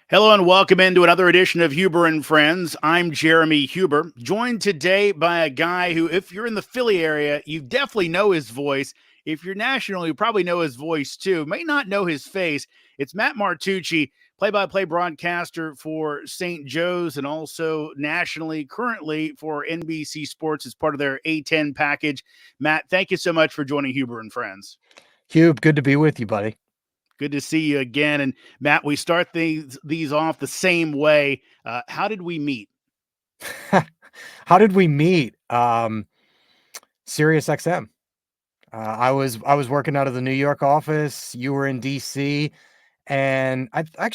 Hello and welcome into another edition of Huber and Friends. I'm Jeremy Huber, joined today by a guy who, if you're in the Philly area, you definitely know his voice. If you're national, you probably know his voice too. May not know his face. It's Matt Martucci, play-by-play broadcaster for St. Joe's and also nationally currently for NBC Sports as part of their A10 package. Matt, thank you so much for joining Huber and Friends. Hube, good to be with you, buddy. Good to see you again. And Matt, we start these off the same way. How did we meet? How did we meet? Sirius XM. I was working out of the New York office. You were in DC, and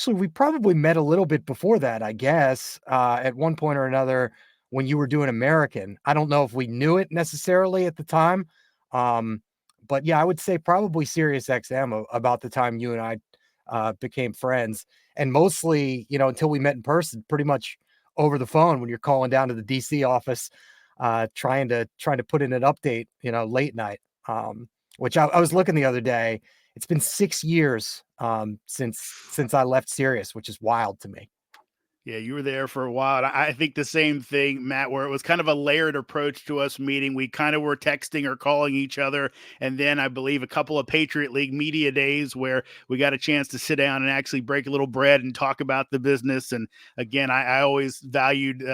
we probably met a little bit before that, I guess. At one point or another, when you were doing American, I don't know if we knew it necessarily at the time, um, but yeah, I would say probably Sirius XM about the time you and I became friends, and mostly, until we met in person, pretty much over the phone when you're calling down to the DC office, trying to put in an update, late night. Which I was looking the other day. It's been 6 years since I left Sirius, which is wild to me. Yeah, you were there for a while. I think the same thing, Matt, where it was kind of a layered approach to us meeting. We kind of were texting or calling each other. And then I believe a couple of Patriot League media days where we got a chance to sit down and actually break a little bread and talk about the business. And again, I always valued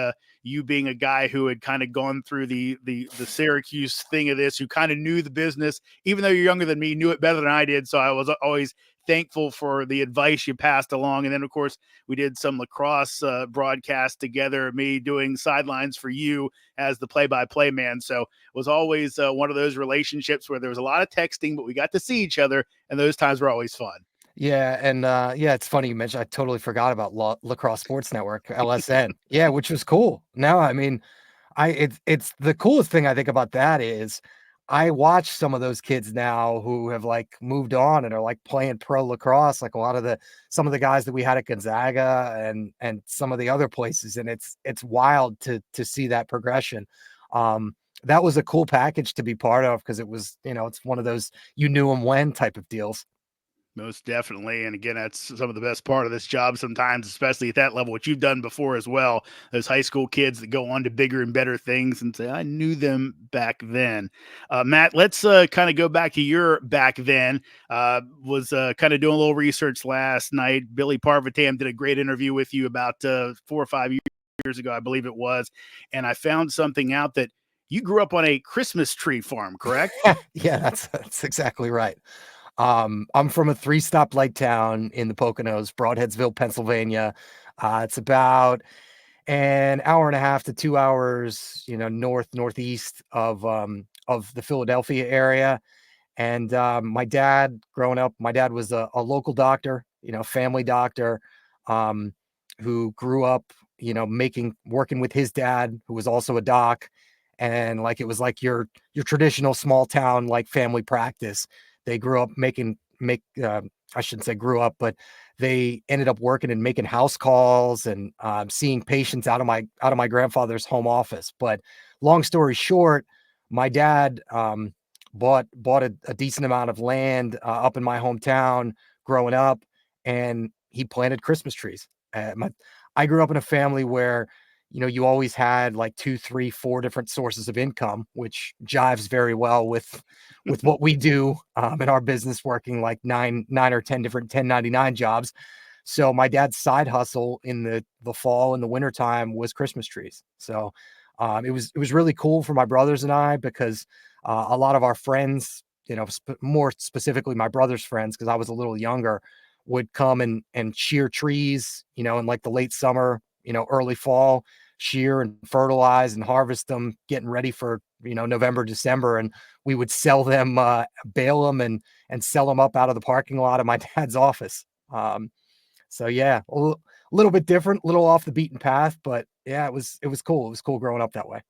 you being a guy who had kind of gone through the Syracuse thing of this, who kind of knew the business, even though you're younger than me, knew it better than I did. So I was always thankful for the advice you passed along. And then, of course, we did some lacrosse broadcast together, me doing sidelines for you as the play-by-play man. So it was always one of those relationships where there was a lot of texting, but we got to see each other, and those times were always fun. Yeah, and yeah, it's funny you mentioned. I totally forgot about Lacrosse Sports Network (LSN). Yeah, which was cool. No, I mean, it's the coolest thing I think about that is I watch some of those kids now who have like moved on and are like playing pro lacrosse, like some of the guys that we had at Gonzaga and some of the other places, and it's wild to see that progression. That was a cool package to be part of because it was, it's one of those you knew them when type of deals. Most definitely. And again, that's some of the best part of this job sometimes, especially at that level, which you've done before as well. Those high school kids that go on to bigger and better things and say, I knew them back then. Matt, let's kind of go back to your back then. Was kind of doing a little research last night. Billy Parvitam did a great interview with you about 4 or 5 years ago, I believe it was. And I found something out that you grew up on a Christmas tree farm, correct? Yeah, that's exactly right. I'm from a three-stoplight town in the Poconos, Broadheadsville, Pennsylvania. It's about an hour and a half to 2 hours, northeast of the Philadelphia area. And my dad, growing up, my dad was a local doctor, family doctor, um, who grew up, working with his dad, who was also a doc, and like it was like your traditional small town like family practice. They grew up I shouldn't say grew up, but they ended up working and making house calls and seeing patients out of my grandfather's home office. But long story short, my dad bought a decent amount of land up in my hometown growing up, and he planted Christmas trees. I grew up in a family where, you always had like two, three, four different sources of income, which jives very well with what we do in our business, working like nine or 10 different 1099 jobs. So my dad's side hustle in the fall and the winter time was Christmas trees. So it was really cool for my brothers and I because a lot of our friends, more specifically my brother's friends, because I was a little younger, would come and shear trees, in like the late summer, early fall, shear and fertilize and harvest them, getting ready for, November, December. And we would sell them, bale them and sell them up out of the parking lot of my dad's office. So yeah, little bit different, a little off the beaten path, but yeah, it was cool. It was cool growing up that way.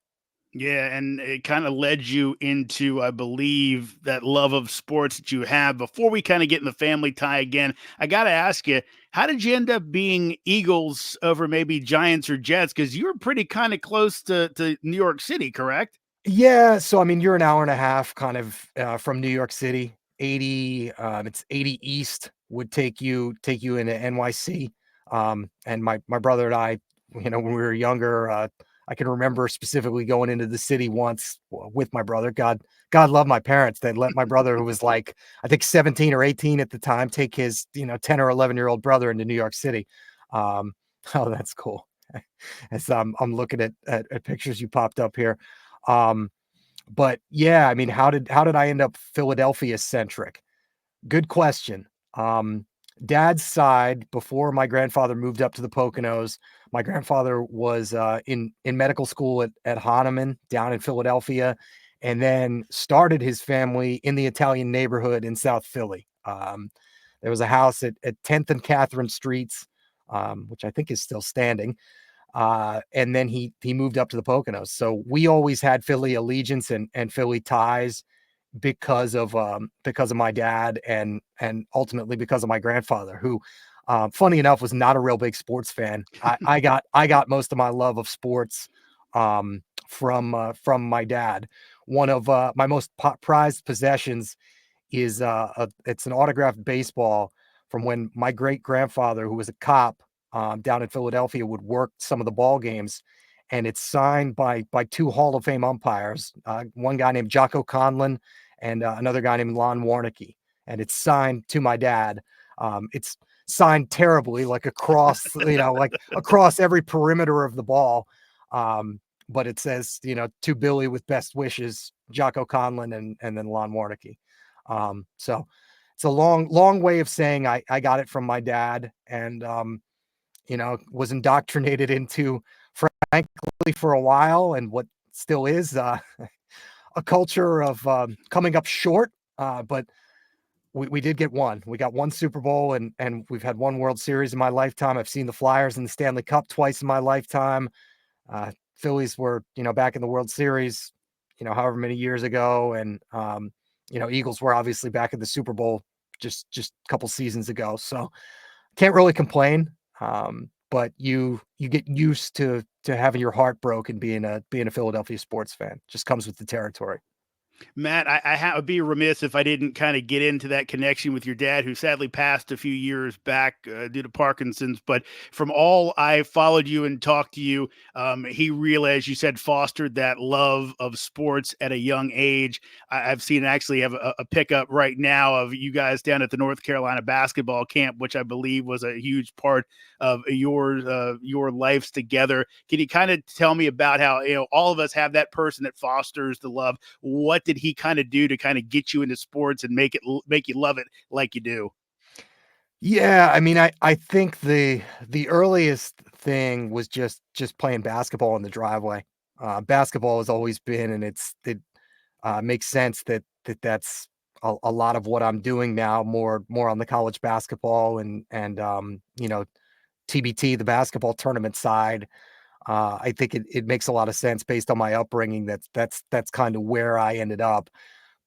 Yeah, and it kind of led you into, I believe, that love of sports that you have. Before we kind of get in the family tie again, I got to ask you, how did you end up being Eagles over maybe Giants or Jets? Because you were pretty kind of close to New York City, correct? Yeah, so I mean, you're an hour and a half kind of from New York City. It's 80 East would take you into NYC. And my brother and I, when we were younger, I can remember specifically going into the city once with my brother. God love my parents. They let my brother, who was like, I think 17 or 18 at the time, take his, 10 or 11-year-old brother into New York City. Um, oh, that's cool. As I'm looking at pictures you popped up here. Um, but yeah, I mean, how did I end up Philadelphia centric? Good question. Um, Dad's side, before my grandfather moved up to the Poconos, my grandfather was in medical school at Hahnemann down in Philadelphia, and then started his family in the Italian neighborhood in South Philly. There was a house at 10th and Catherine Streets, which I think is still standing. And then he moved up to the Poconos. So we always had Philly allegiance and Philly ties because of my dad and ultimately because of my grandfather, who, funny enough, was not a real big sports fan. I got most of my love of sports from my dad. One of my most prized possessions is it's an autographed baseball from when my great grandfather, who was a cop down in Philadelphia, would work some of the ball games, and it's signed by two Hall of Fame umpires, one guy named Jocko Conlon and another guy named Lon Warnicki, and it's signed to my dad. It's signed terribly, like across like across every perimeter of the ball. But it says, to Billy with best wishes, Jocko Conlon and then Lon Warnicki. So it's a long way of saying I got it from my dad, and was indoctrinated into, frankly, for a while, and what still is a culture of coming up short. But we did get one. We got one Super Bowl, and we've had one World Series in my lifetime. I've seen the Flyers in the Stanley Cup twice in my lifetime. Phillies were, back in the World Series, however many years ago. And, Eagles were obviously back in the Super Bowl just a couple seasons ago. So can't really complain. But you get used to having your heart broken being a Philadelphia sports fan. Just comes with the territory. Matt, I would be remiss if I didn't kind of get into that connection with your dad, who sadly passed a few years back due to Parkinson's. But from all I followed you and talked to you, he really, as you said, fostered that love of sports at a young age. I've seen actually have a pickup right now of you guys down at the North Carolina basketball camp, which I believe was a huge part of your lives together. Can you kind of tell me about how all of us have that person that fosters the love? What did he kind of do to kind of get you into sports and make you love it like you do? Yeah, I mean, I think the earliest thing was just playing basketball in the driveway. Basketball has always been, and it makes sense that's a lot of what I'm doing now, more on the college basketball and TBT, the basketball tournament side. I think it makes a lot of sense based on my upbringing. That's kind of where I ended up.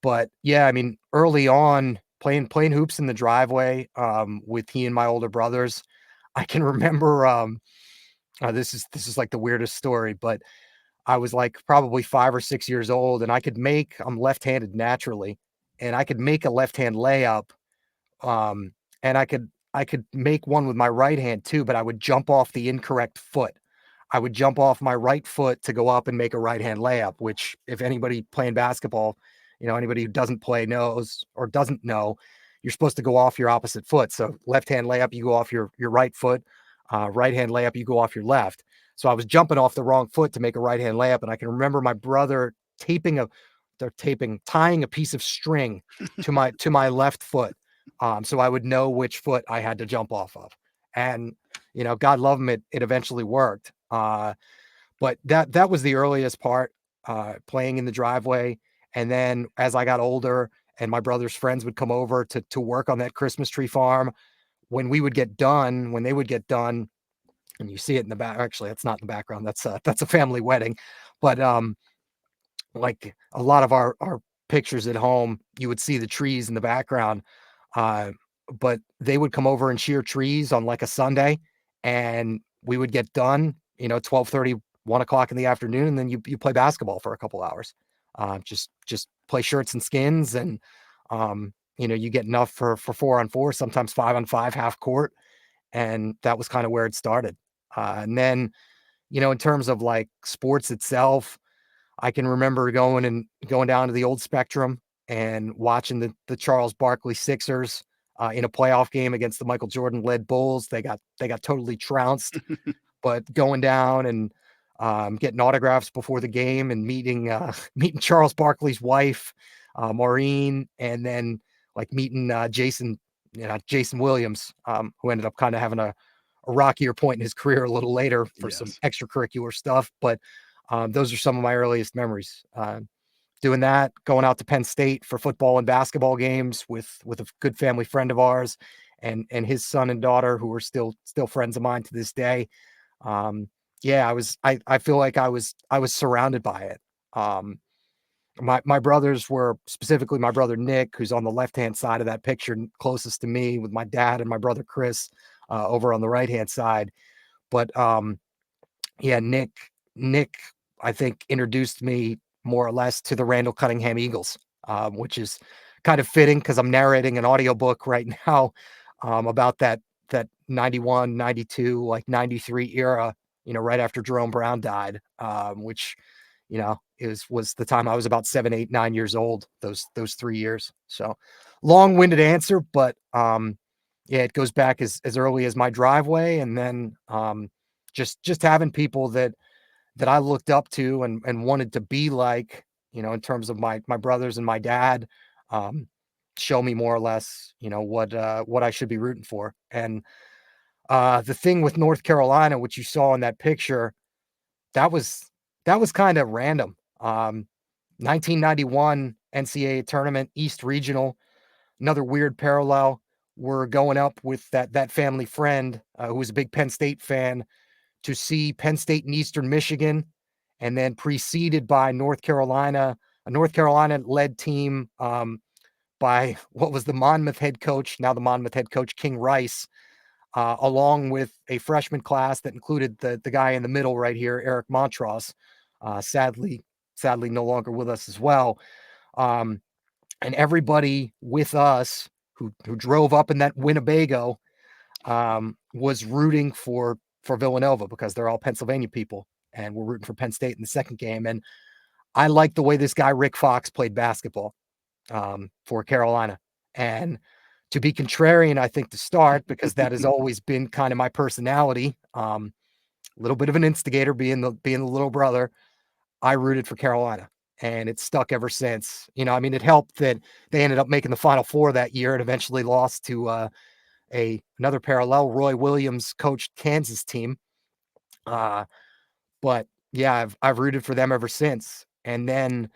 But yeah, I mean, early on, playing hoops in the driveway with he and my older brothers, I can remember. This is like the weirdest story, but I was like probably 5 or 6 years old, and I'm left-handed naturally, and I could make a left-hand layup, um, and I could make one with my right hand too, but I would jump off the incorrect foot. I would jump off my right foot to go up and make a right hand layup, which, if anybody playing basketball, anybody who doesn't play knows or doesn't know, you're supposed to go off your opposite foot. So left hand layup, you go off your right foot. Right hand layup, you go off your left. So I was jumping off the wrong foot to make a right hand layup, and I can remember my brother tying a piece of string to my left foot, so I would know which foot I had to jump off of. And God love him, it eventually worked. But that was the earliest part, playing in the driveway. And then as I got older and my brother's friends would come over to work on that Christmas tree farm, when they would get done, and you see it in the back. Actually, that's not in the background. That's a family wedding. But like a lot of our pictures at home, you would see the trees in the background. Uh, but they would come over and shear trees on like a Sunday, and we would get done, 12:30, 1 o'clock in the afternoon, and then you play basketball for a couple hours. Just play shirts and skins, and you get enough for 4-on-4, sometimes 5-on-5, half court. and that was kind of where it started. And then, in terms of like sports itself, I can remember going down to the old Spectrum and watching the Charles Barkley Sixers in a playoff game against the Michael Jordan led Bulls. They got totally trounced, but going down and getting autographs before the game and meeting meeting Charles Barkley's wife, Maureen, and then like meeting Jason Williams, who ended up kind of having a rockier point in his career a little later for some Yes. extracurricular stuff. But those are some of my earliest memories. Doing that, going out to Penn State for football and basketball games with a good family friend of ours and his son and daughter, who are still friends of mine to this day. Um, yeah, I feel like I was surrounded by it. Um, my brothers were, specifically my brother Nick, who's on the left-hand side of that picture, closest to me, with my dad and my brother Chris over on the right-hand side. But yeah, Nick, I think, introduced me more or less to the Randall Cunningham Eagles, which is kind of fitting because I'm narrating an audiobook right now about that 91, 92, like 93 era, right after Jerome Brown died, which, was the time I was about 7, 8, 9 years old, those 3 years. So long-winded answer, but yeah, it goes back as early as my driveway, and then just having people that I looked up to and wanted to be like, in terms of my brothers and my dad, um, show me more or less, what I should be rooting for. And the thing with North Carolina, which you saw in that picture, that was that was kind of random. 1991 NCAA tournament, East Regional, another weird parallel. We're going up with that family friend who was a big Penn State fan to see Penn State and Eastern Michigan, and then preceded by North Carolina, a North Carolina led team by what was the Monmouth head coach, now the Monmouth head coach, King Rice, along with a freshman class that included the guy in the middle right here, Eric Montross, sadly no longer with us as well. Um, and everybody with us who drove up in that Winnebago was rooting for Villanova because they're all Pennsylvania people, and we're rooting for Penn State in the second game. And I like the way this guy Rick Fox played basketball for Carolina. And to be contrarian, I think, to start, because that has always been kind of my personality. A little bit of an instigator, being the little brother. I rooted for Carolina, and it's stuck ever since. I mean, it helped that they ended up making the Final Four that year and eventually lost to another parallel, Roy Williams coached Kansas team. Uh, but yeah, I've rooted for them ever since. And then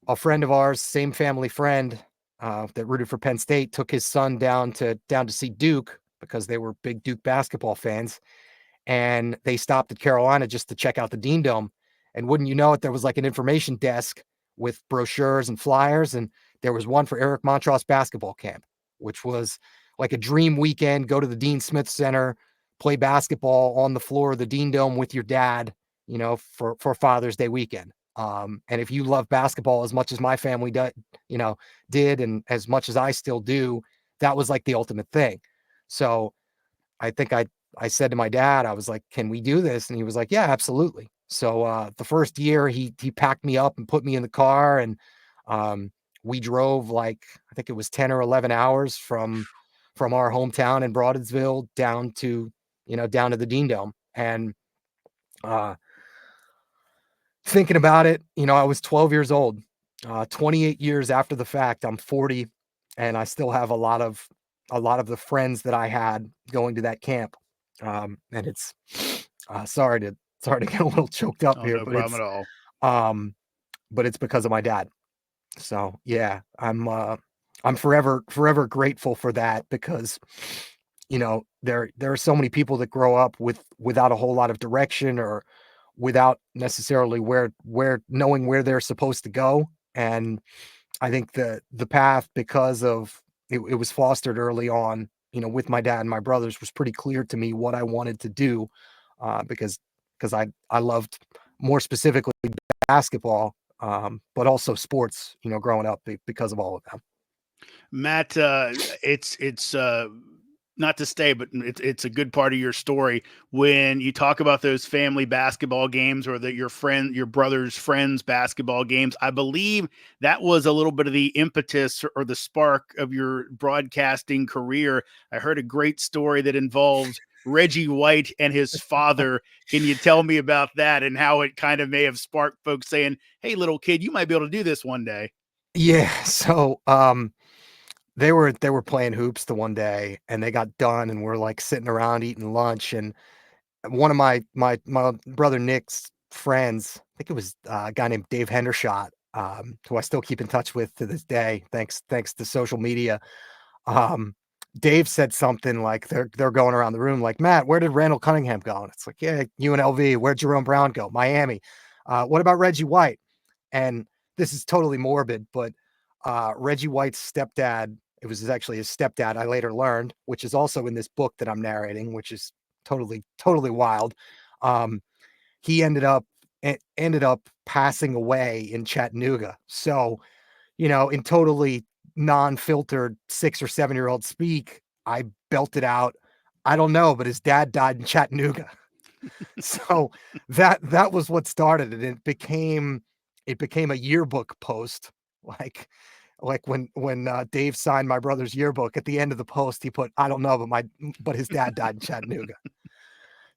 a friend of ours, same family friend, that rooted for Penn State, took his son down to see Duke because they were big Duke basketball fans, and they stopped at Carolina just to check out the Dean Dome. And wouldn't you know it, there was like an information desk with brochures and flyers, and there was one for Eric Montross basketball camp, which was like a dream weekend. Go to the Dean Smith Center, play basketball on the floor of the Dean Dome with your dad, for Father's Day weekend. And if you love basketball as much as my family did, and as much as I still do, that was like the ultimate thing. So I think I said to my dad, I was like, "Can we do this?" And he was like, "Yeah, absolutely." So the first year he packed me up and put me in the car, and um, we drove like, I think it was 10 or 11 hours from our hometown in Broadensville down to the Dean Dome. And uh, thinking about it, I was 12 years old. 28 years after the fact, I'm 40, and I still have a lot of the friends that I had going to that camp. And it's sorry to get a little choked up Oh, here, no but problem at all. um it's because of my dad. So yeah, I'm forever grateful for that, because there are so many people that grow up without a whole lot of direction, or without necessarily where knowing where they're supposed to go. And I think the path, because of it was fostered early on, with my dad and my brothers, was pretty clear to me what I wanted to do, because I loved, more specifically, basketball, but also sports, growing up, because of all of them. Matt, it's not to stay, but it's a good part of your story when you talk about those family basketball games or that your brother's friends basketball games. I believe that was a little bit of the impetus or the spark of your broadcasting career. I heard a great story that involves Reggie White and his father. Can you tell me about that and how it kind of may have sparked folks saying, "Hey, little kid, you might be able to do this one day"? Yeah, so, they were playing hoops the one day, and they got done, and we're, like, sitting around eating lunch, and one of my brother Nick's friends, I think it was, a guy named Dave Hendershot, who I still keep in touch with to this day, thanks to social media. Um, Dave said something like they're going around the room like, "Matt, where did Randall Cunningham go?" And it's like, "Yeah, UNLV. Where'd Jerome Brown go? Miami. What about Reggie White?" And this is totally morbid, but Reggie White's stepdad, it was actually his stepdad, I later learned, which is also in this book that I'm narrating, which is totally wild. Um, he ended up passing away in Chattanooga. So, in totally non-filtered 6 or 7-year-old speak, I belted out, "I don't know, but his dad died in Chattanooga." So that was what started it. It became a yearbook post. Like like when Dave signed my brother's yearbook, at the end of the post, he put, "I don't know, but his dad died in Chattanooga."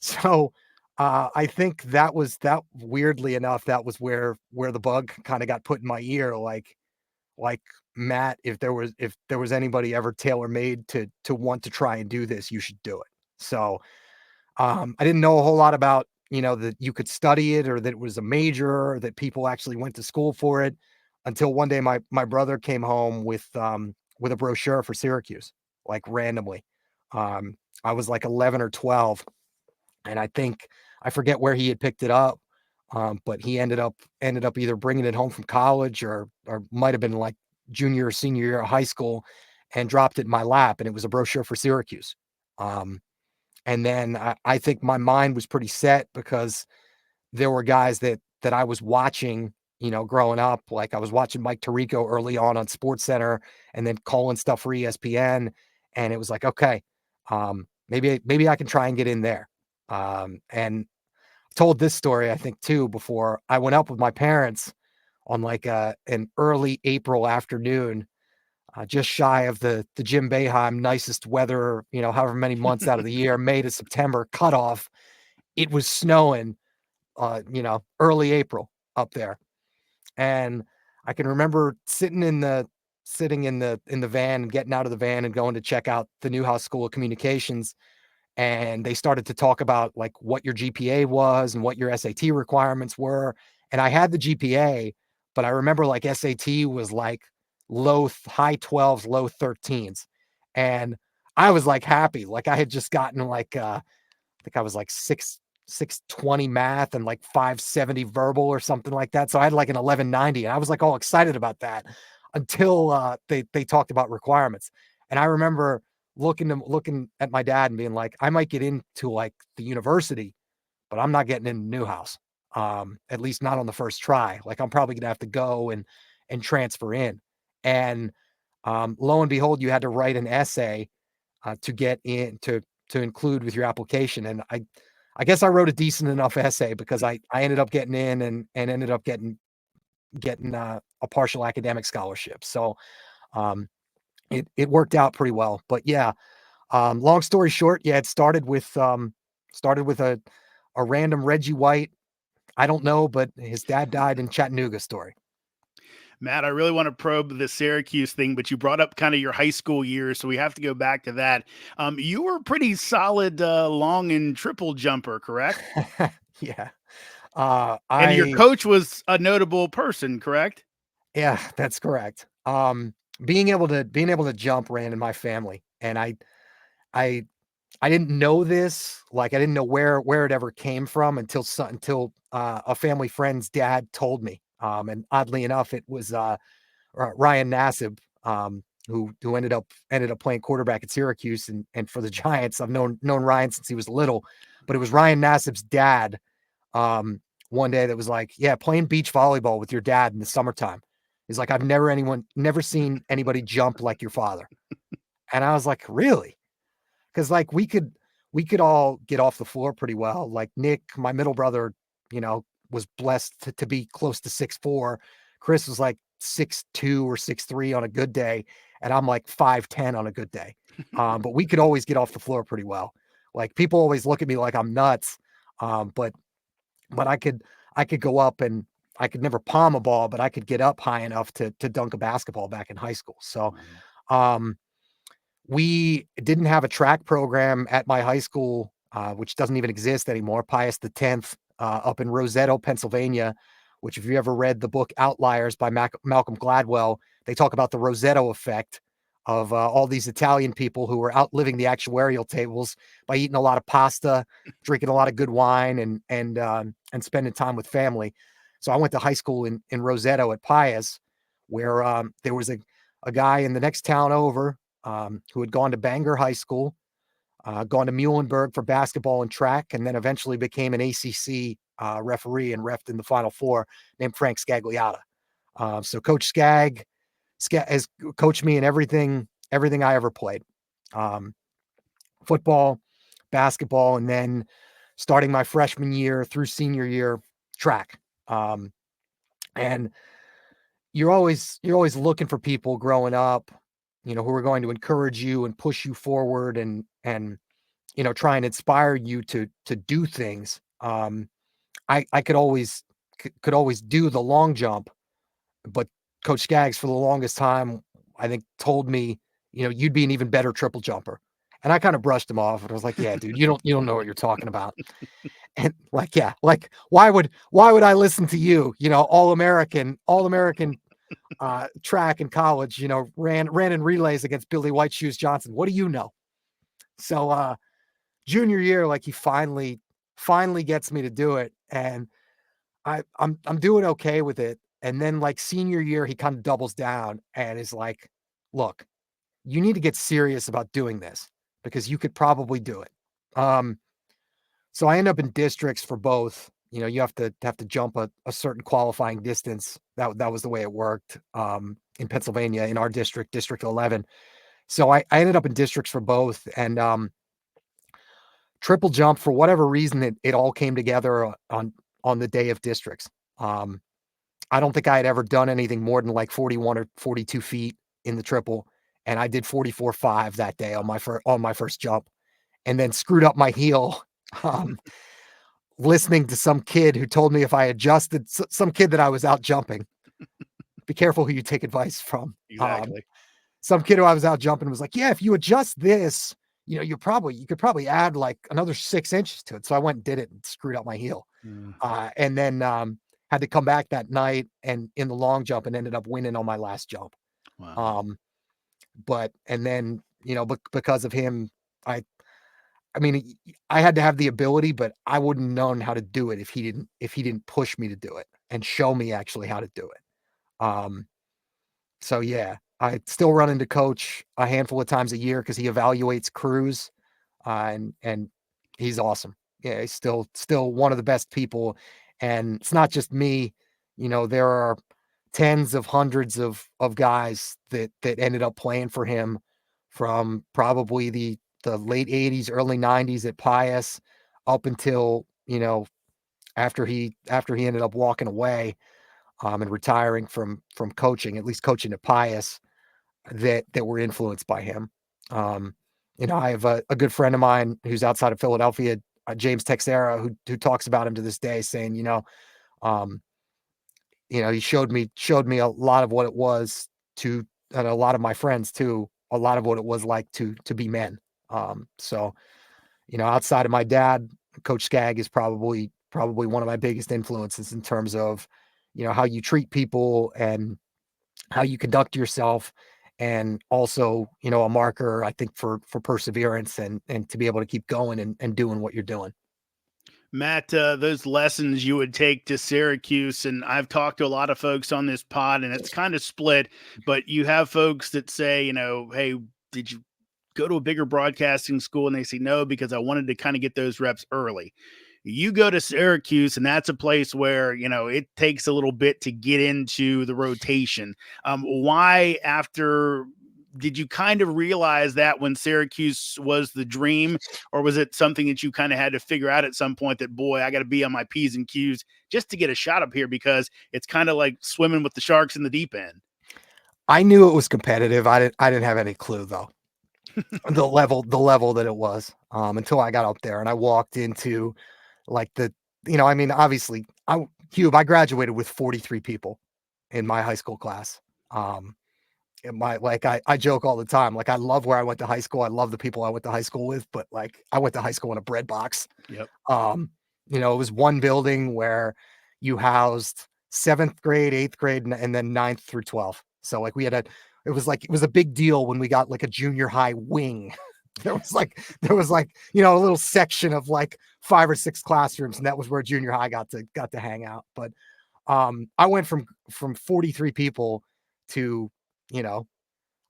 So, I think that weirdly enough, that was where the bug kinda got put in my ear, like, "Matt, if there was anybody ever tailor-made to want to try and do this, you should do it." So, I didn't know a whole lot about, that you could study it or that it was a major or that people actually went to school for it until one day my brother came home with a brochure for Syracuse, like, randomly. I was, like, 11 or 12, and I forget where he had picked it up, but he ended up either bringing it home from college or might have been, like, junior or senior year of high school and dropped it in my lap, and it was a brochure for Syracuse. Um, and then I think my mind was pretty set because there were guys that I was watching, growing up. Like, I was watching Mike Tirico early on SportsCenter and then calling stuff for ESPN, and it was like, "Okay, maybe I can try and get in there." And I've told this story, I think, too, before. I went up with my parents on, like, an early April afternoon, just shy of the Jim Boeheim nicest weather, however many months out of the year, May to September cutoff. It was snowing, early April up there. And I can remember sitting in the van and getting out of the van and going to check out the Newhouse School of Communications. And they started to talk about, like, what your GPA was and what your SAT requirements were. And I had the GPA, but I remember, like, SAT was like high 12s, low 13s. And I was like happy. Like, I had just gotten, like, I think I was like 620 math and like 570 verbal or something like that. So I had like an 1190, and I was like all excited about that until they talked about requirements. And I remember looking at my dad and being like, "I might get into, like, the university, but I'm not getting into Newhouse. At least not on the first try. Like, I'm probably gonna have to go and transfer in." And lo and behold, you had to write an essay to get in to include with your application. And I guess I wrote a decent enough essay because I ended up getting in and ended up getting a partial academic scholarship. So it worked out pretty well. But yeah, long story short, yeah, it started with a random Reggie White, "I don't know, but his dad died in Chattanooga" story. Matt, I really want to probe the Syracuse thing, but you brought up kind of your high school years, so we have to go back to that. You were a pretty solid long and triple jumper, correct? Yeah. And your I coach was a notable person, correct? Yeah, that's correct. Being able to jump ran in my family, and I I didn't know this, like, I didn't know where it ever came from until a family friend's dad told me. And oddly enough, it was Ryan Nassib, who ended up playing quarterback at Syracuse and for the Giants. I've known Ryan since he was little, but it was Ryan Nassib's dad, um, one day, that was like, "Yeah, playing beach volleyball with your dad in the summertime." He's like, "Never seen anybody jump like your father." And I was like, "Really?" because like we could all get off the floor pretty well. Like Nick, my middle brother, was blessed to be close to 6'4". Chris was like 6'2" or 6'3" on a good day, and I'm like 5'10" on a good day. But we could always get off the floor pretty well. Like people always look at me like I'm nuts, but I could go up, and I could never palm a ball, but I could get up high enough to dunk a basketball back in high school. So Wow. um, we didn't have a track program at my high school, which doesn't even exist anymore. Pius X, up in Rosetto, Pennsylvania. Which, if you ever read the book Outliers by Malcolm Gladwell, they talk about the Rosetto effect of all these Italian people who were outliving the actuarial tables by eating a lot of pasta, drinking a lot of good wine, and spending time with family. So I went to high school in Rosetto at Pius, where there was a guy in the next town over, who had gone to Bangor High School, gone to Muhlenberg for basketball and track, and then eventually became an ACC referee and refed in the Final Four, named Frank Scagliotta. So Coach Skag has coached me in everything I ever played. Um, Football, basketball, and then starting my freshman year through senior year, track. Um, and you're always looking for people growing up, who are going to encourage you and push you forward, and try and inspire you to do things. I could always do the long jump, but Coach Skaggs for the longest time, I think, told me, you'd be an even better triple jumper. And I kind of brushed him off, and I was like, yeah, dude, you don't know what you're talking about. And like, yeah, like why would I listen to you? All American track in college, ran in relays against Billy White Shoes Johnson. What do you know? So junior year, like, he finally gets me to do it, and I'm doing okay with it. And then, like, senior year, he kind of doubles down and is like, look, you need to get serious about doing this because you could probably do it. Um, so I end up in districts for both. You have to jump a certain qualifying distance. That was the way it worked, in Pennsylvania, in our district, District 11. So I ended up in districts for both, and triple jump, for whatever reason, it all came together on the day of districts. Um, I don't think I had ever done anything more than like 41 or 42 feet in the triple, and I did 44.5 that day on my first jump, and then screwed up my heel, um, listening to some kid who told me if I adjusted, some kid that I was out jumping. Be careful who you take advice from. Exactly. Some kid who I was out jumping was like, "Yeah, if you adjust this, you could probably add like another 6 inches to it." So I went and did it and screwed up my heel. Mm, And then had to come back that night and in the long jump, and ended up winning on my last jump. wow. Um, but and then because of him, I I mean, I had to have the ability, but I wouldn't known how to do it if he didn't push me to do it and show me actually how to do it. So yeah, I still run into coach a handful of times a year because he evaluates crews, and he's awesome. Yeah, he's still one of the best people, and it's not just me. There are tens of hundreds of guys that ended up playing for him from probably the late 80s, early 90s at Pius up until, after he ended up walking away, and retiring from coaching, at least coaching at Pius, that were influenced by him. Um, I have a good friend of mine who's outside of Philadelphia, James Texera, who talks about him to this day, saying, um, he showed me a lot of what it was to, and a lot of my friends too, a lot of what it was like to be men. So outside of my dad, Coach Skag is probably one of my biggest influences in terms of, how you treat people and how you conduct yourself, and also, a marker, I think, for perseverance, and to be able to keep going and doing what you're doing. Matt, those lessons you would take to Syracuse, and I've talked to a lot of folks on this pod, and it's kind of split, but you have folks that say, hey, did you go to a bigger broadcasting school? And they say, no, because I wanted to kind of get those reps early. You go to Syracuse, and that's a place where, it takes a little bit to get into the rotation. Why, after did you kind of realize that when Syracuse was the dream, or was it something that you kind of had to figure out at some point that, boy, I got to be on my P's and Q's just to get a shot up here, because it's kind of like swimming with the sharks in the deep end? I knew it was competitive. I didn't have any clue though. The level that it was, until I got up there and I walked into like I mean, obviously I graduated with 43 people in my high school class. Um, in my like I joke all the time, like I love where I went to high school. I love the people I went to high school with, but like I went to high school in a bread box. Yep. Um, it was one building where you housed seventh grade, eighth grade, and then ninth through 12th. So like it was a big deal when we got like a junior high wing. There was like a little section of like 5 or 6 classrooms, and that was where junior high got to hang out. But I went from 43 people to, you know,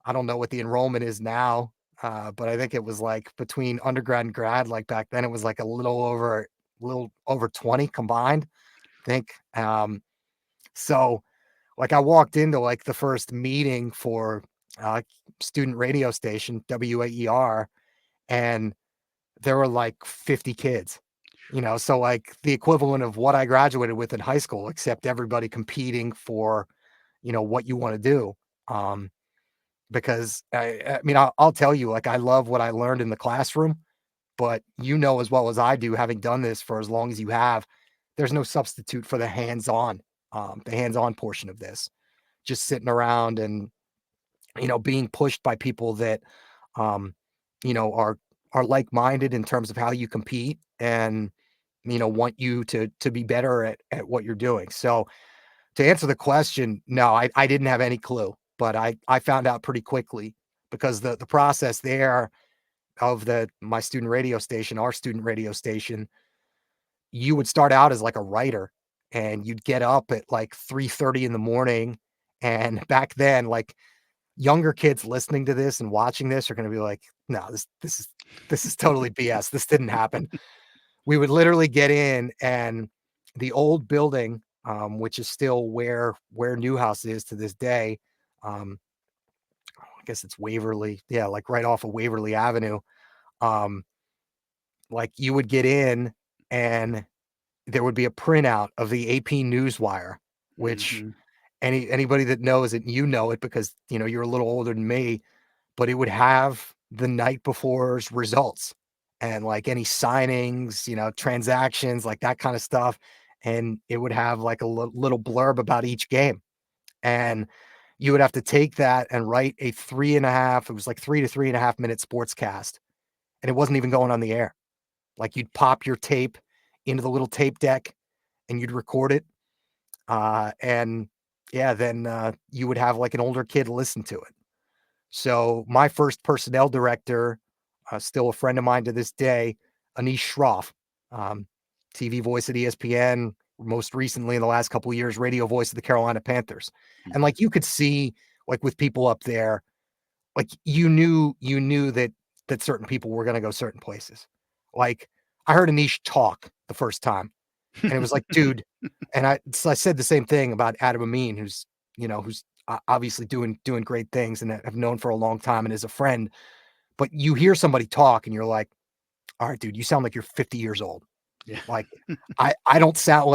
I don't know what the enrollment is now, but I think it was like between undergrad and grad, like back then it was like a little over 20 combined, I think. So like I walked into like the first meeting for uh, student radio station WAER, and there were like 50 kids. So like the equivalent of what I graduated with in high school, except everybody competing for, what you want to do. Um, because I mean, I'll tell you, like, I love what I learned in the classroom, but as well as I do, having done this for as long as you have, there's no substitute for the hands on portion of this. Just sitting around and, being pushed by people that, um, are like-minded in terms of how you compete and, want you to be better at what you're doing. So to answer the question, no, I didn't have any clue, but I found out pretty quickly because the process there of my student radio station, our student radio station, you would start out as like a writer and you'd get up at like 3:30 in the morning. And back then, like younger kids listening to this and watching this are going to be like, no, this is totally BS. This didn't happen. We would literally get in, and the old building, which is still where Newhouse is to this day. um, I guess it's Waverly, yeah, like right off of Waverly Avenue. Um, like you would get in, and there would be a printout of the AP Newswire, which Hmm. anybody that knows it, it because you're a little older than me, but it would have the night before's results and like any signings, transactions, like that kind of stuff. And it would have like a little blurb about each game. And you would have to take that and write a 3.5, it was like 3 to 3.5 minute sports cast. And it wasn't even going on the air. Like you'd pop your tape into the little tape deck and you'd record it. And yeah, then you would have like an older kid listen to it. So my first personnel director, still a friend of mine to this day, Anish Shroff, um, TV voice at ESPN, most recently in the last couple of years, radio voice of the Carolina Panthers. And Hmm. like you could see, like with people up there, like you knew that certain people were going to go certain places. Like I heard Anish talk the first time, and it was like, dude, and I said the same thing about Adam Amin, who's obviously doing great things and have known for a long time and is a friend. But you hear somebody talk and you're like, all right, dude, you sound like you're 50 years old. Yeah. Like I don't sound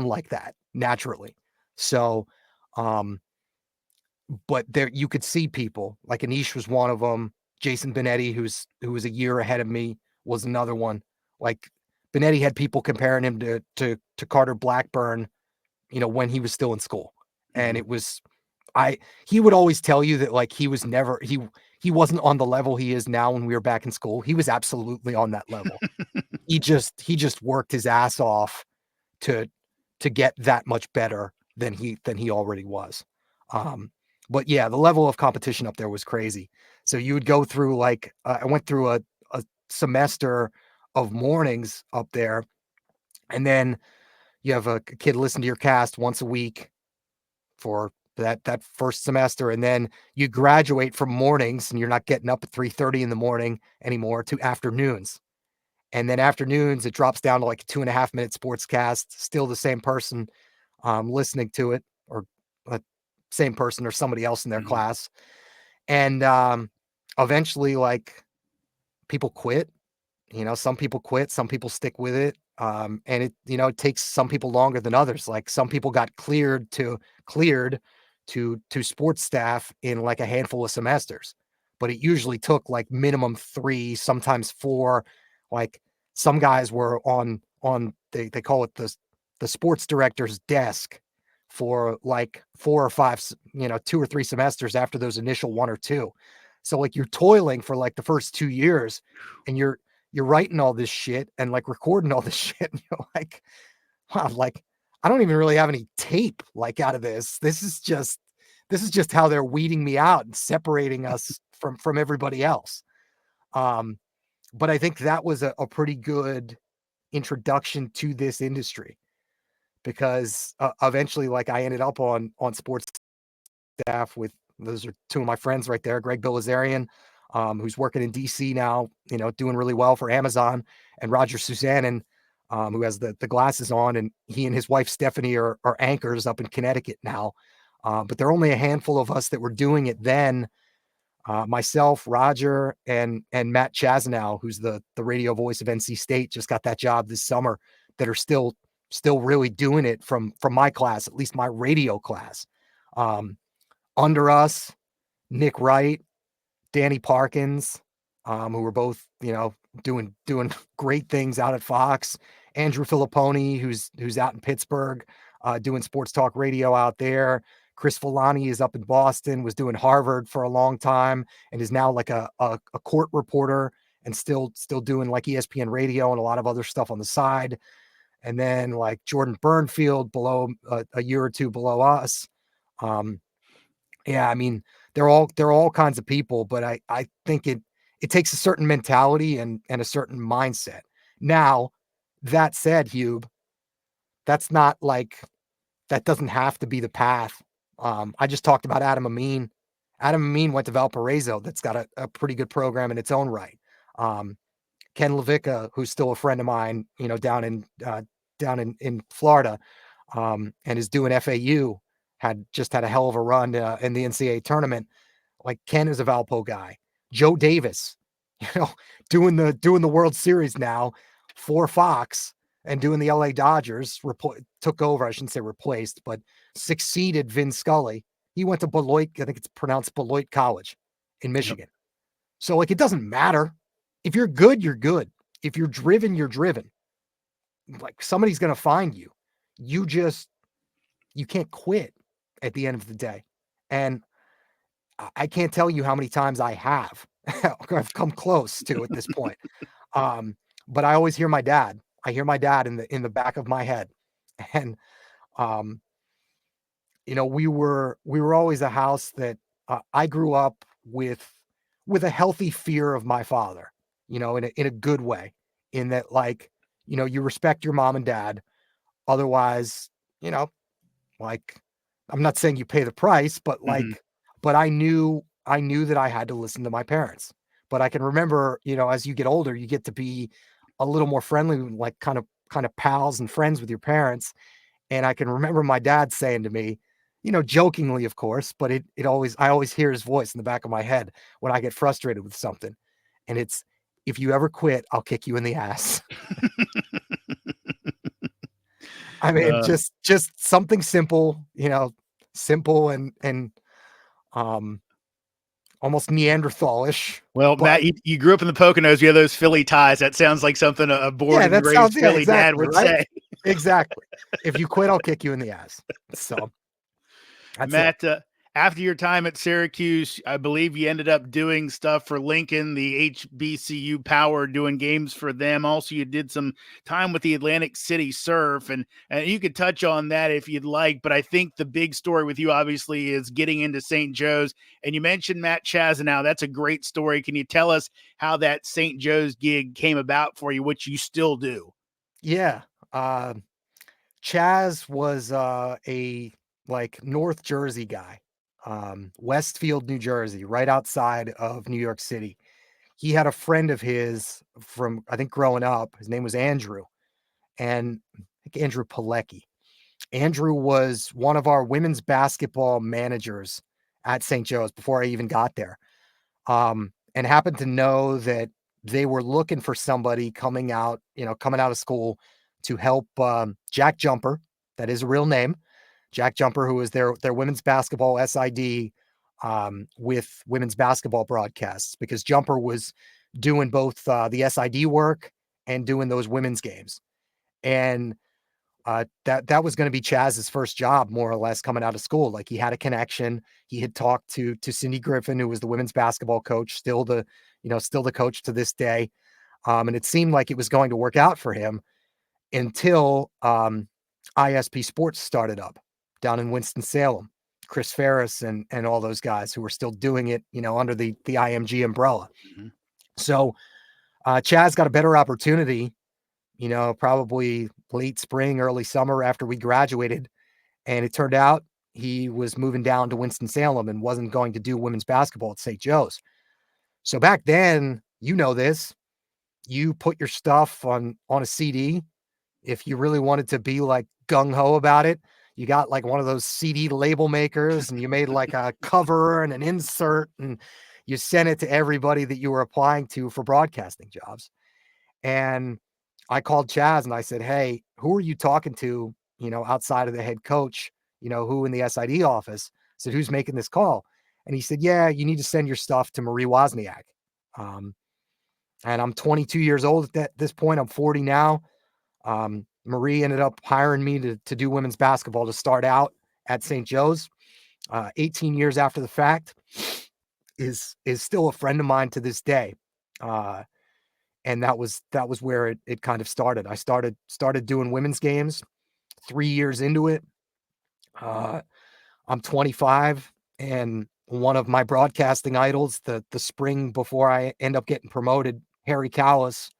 like that naturally. So, um, but there you could see people like Anish was one of them. Jason Benetti, who was a year ahead of me, was another one. Like Benetti had people comparing him to Carter Blackburn, when he was still in school. And Hmm. it was I he would always tell you that like he wasn't on the level he is now when we were back in school. He was absolutely on that level. He just worked his ass off to get that much better than he already was. Um, but yeah, the level of competition up there was crazy. So you would go through like I went through a semester of mornings up there, and then you have a kid listen to your cast once a week for that first semester, and then you graduate from mornings and you're not getting up at 3:30 in the morning anymore to afternoons. And then afternoons, it drops down to like a 2.5 minute sports cast, still the same person listening to it, or uh, same person or somebody else in their Hmm. class. And eventually, like, people quit. Some people quit, some people stick with it. And it takes some people longer than others. Like, some people got cleared to sports staff in like a handful of semesters, but it usually took like minimum 3, sometimes 4. Like, some guys were on they call it the sports director's desk for like 4 or 5, 2 or 3 semesters after those initial 1 or 2. So like, you're toiling for like the first 2 years, and you're writing all this shit and like recording all this shit. And you're like, wow, like, I don't even really have any tape like out of this. This is just how they're weeding me out and separating us from everybody else. Um, but I think that was a pretty good introduction to this industry, because eventually, like, I ended up on sports staff with, those are 2 of my friends right there, Greg Bilazarian, who's working in DC now, doing really well for Amazon, and Roger Susanin, who has the glasses on, and he and his wife Stephanie are anchors up in Connecticut now. But there are only a handful of us that were doing it then. Myself, Roger, and Matt Chazanow, who's the radio voice of NC State, just got that job this summer, that are still really doing it from my class, at least my radio class. Um, Under us, Nick Wright, Danny Parkins, who were both, doing great things out at Fox. Andrew Filipponi, who's out in Pittsburgh, doing sports talk radio out there. Chris Filani is up in Boston, was doing Harvard for a long time, and is now like a court reporter, and still doing like ESPN radio and a lot of other stuff on the side. And then like Jordan Burnfield below, a year or 2 below us. Yeah, I mean, they're all kinds of people, but I think it takes a certain mentality and a certain mindset. Now, that said, Hugh, that's not like, that doesn't have to be the path. I just talked about Adam Amin. Adam Amin went to Valparaiso. That's got a pretty good program in its own right. Um, Ken Levica, who's still a friend of mine, down in Florida, and is doing FAU, had a hell of a run in the NCAA tournament. Like, Ken is a Valpo guy. Joe Davis, you know, doing the World Series now for Fox, and doing the LA Dodgers, took over, I shouldn't say replaced, but succeeded Vin Scully. He went to Beloit, I think it's pronounced Beloit College in Yep. Michigan. So like, it doesn't matter. If you're good, you're good. If you're driven, you're driven. Like, somebody's going to find you. You can't quit at the end of the day. And I can't tell you how many times I have. I've come close to at this point. Um, but I always hear my dad. I hear my dad in the back of my head. And um, we were always a house that, I grew up with a healthy fear of my father, in a good way, in that, like, you respect your mom and dad. Otherwise, you know, like, I'm not saying you pay the price, but Mhm. but I knew that I had to listen to my parents. But I can remember, as you get older, you get to be a little more friendly, like, kind of pals and friends with your parents. And I can remember my dad saying to me, jokingly, of course, but I always hear his voice in the back of my head when I get frustrated with something. And it's, if you ever quit, I'll kick you in the ass. I mean, Uh, just something simple, simple and um almost Neanderthalish. well, But Matt, you grew up in the Poconos. You have those Philly ties. That sounds like something a born yeah, and that sounds, raised yeah, Philly dad exactly, would right? say. Exactly. If you quit, I'll kick you in the ass. So that's it. Matt, after your time at Syracuse, I believe you ended up doing stuff for Lincoln, the HBCU Power, doing games for them. Also, you did some time with the Atlantic City Surf, and you could touch on that if you'd like. But I think the big story with you, obviously, is getting into St. Joe's. And you mentioned Matt Chazanow. That's a great story. Can you tell us how that St. Joe's gig came about for you, which you still do? Yeah. Chaz was a like North Jersey guy, Westfield, New Jersey, right outside of New York City. He had a friend of his from, I think, growing up. His name was Andrew, and I think Andrew Pilecki. Andrew was one of our women's basketball managers at St. Joe's before I even got there. And happened to know that they were looking for somebody coming out of school to help Jack Jumper. That is a real name. Jack Jumper, who is their women's basketball SID with women's basketball broadcasts, because Jumper was doing both the SID work and doing those women's games. And that was going to be Chaz's first job, more or less, coming out of school. Like, he had a connection. He had talked to Cindy Griffin, who was the women's basketball coach, still the coach to this day. And it seemed like it was going to work out for him until ISP Sports started up down in Winston-Salem. Chris Ferris and all those guys who were still doing it, under the IMG umbrella. Mhm. So Chaz got a better opportunity, probably late spring, early summer after we graduated. And it turned out he was moving down to Winston-Salem and wasn't going to do women's basketball at St. Joe's. So back then, this, you put your stuff on a CD. If you really wanted to be like gung-ho about it, you got like one of those CD label makers and you made like a cover and an insert, and you sent it to everybody that you were applying to for broadcasting jobs. And I called Chaz and I said, "Hey, who are you talking to, outside of the head coach, who in the SID office?" I said, "Who's making this call?" And he said, "Yeah, you need to send your stuff to Marie Wozniak." And I'm 22 years old at this point. I'm 40 now. Marie ended up hiring me to do women's basketball to start out at St. Joe's. 18 years after the fact, is still a friend of mine to this day. And that was where it kind of started. I started doing women's games 3 years into it. I'm 25, and one of my broadcasting idols, the spring before I end up getting promoted, Harry Callis,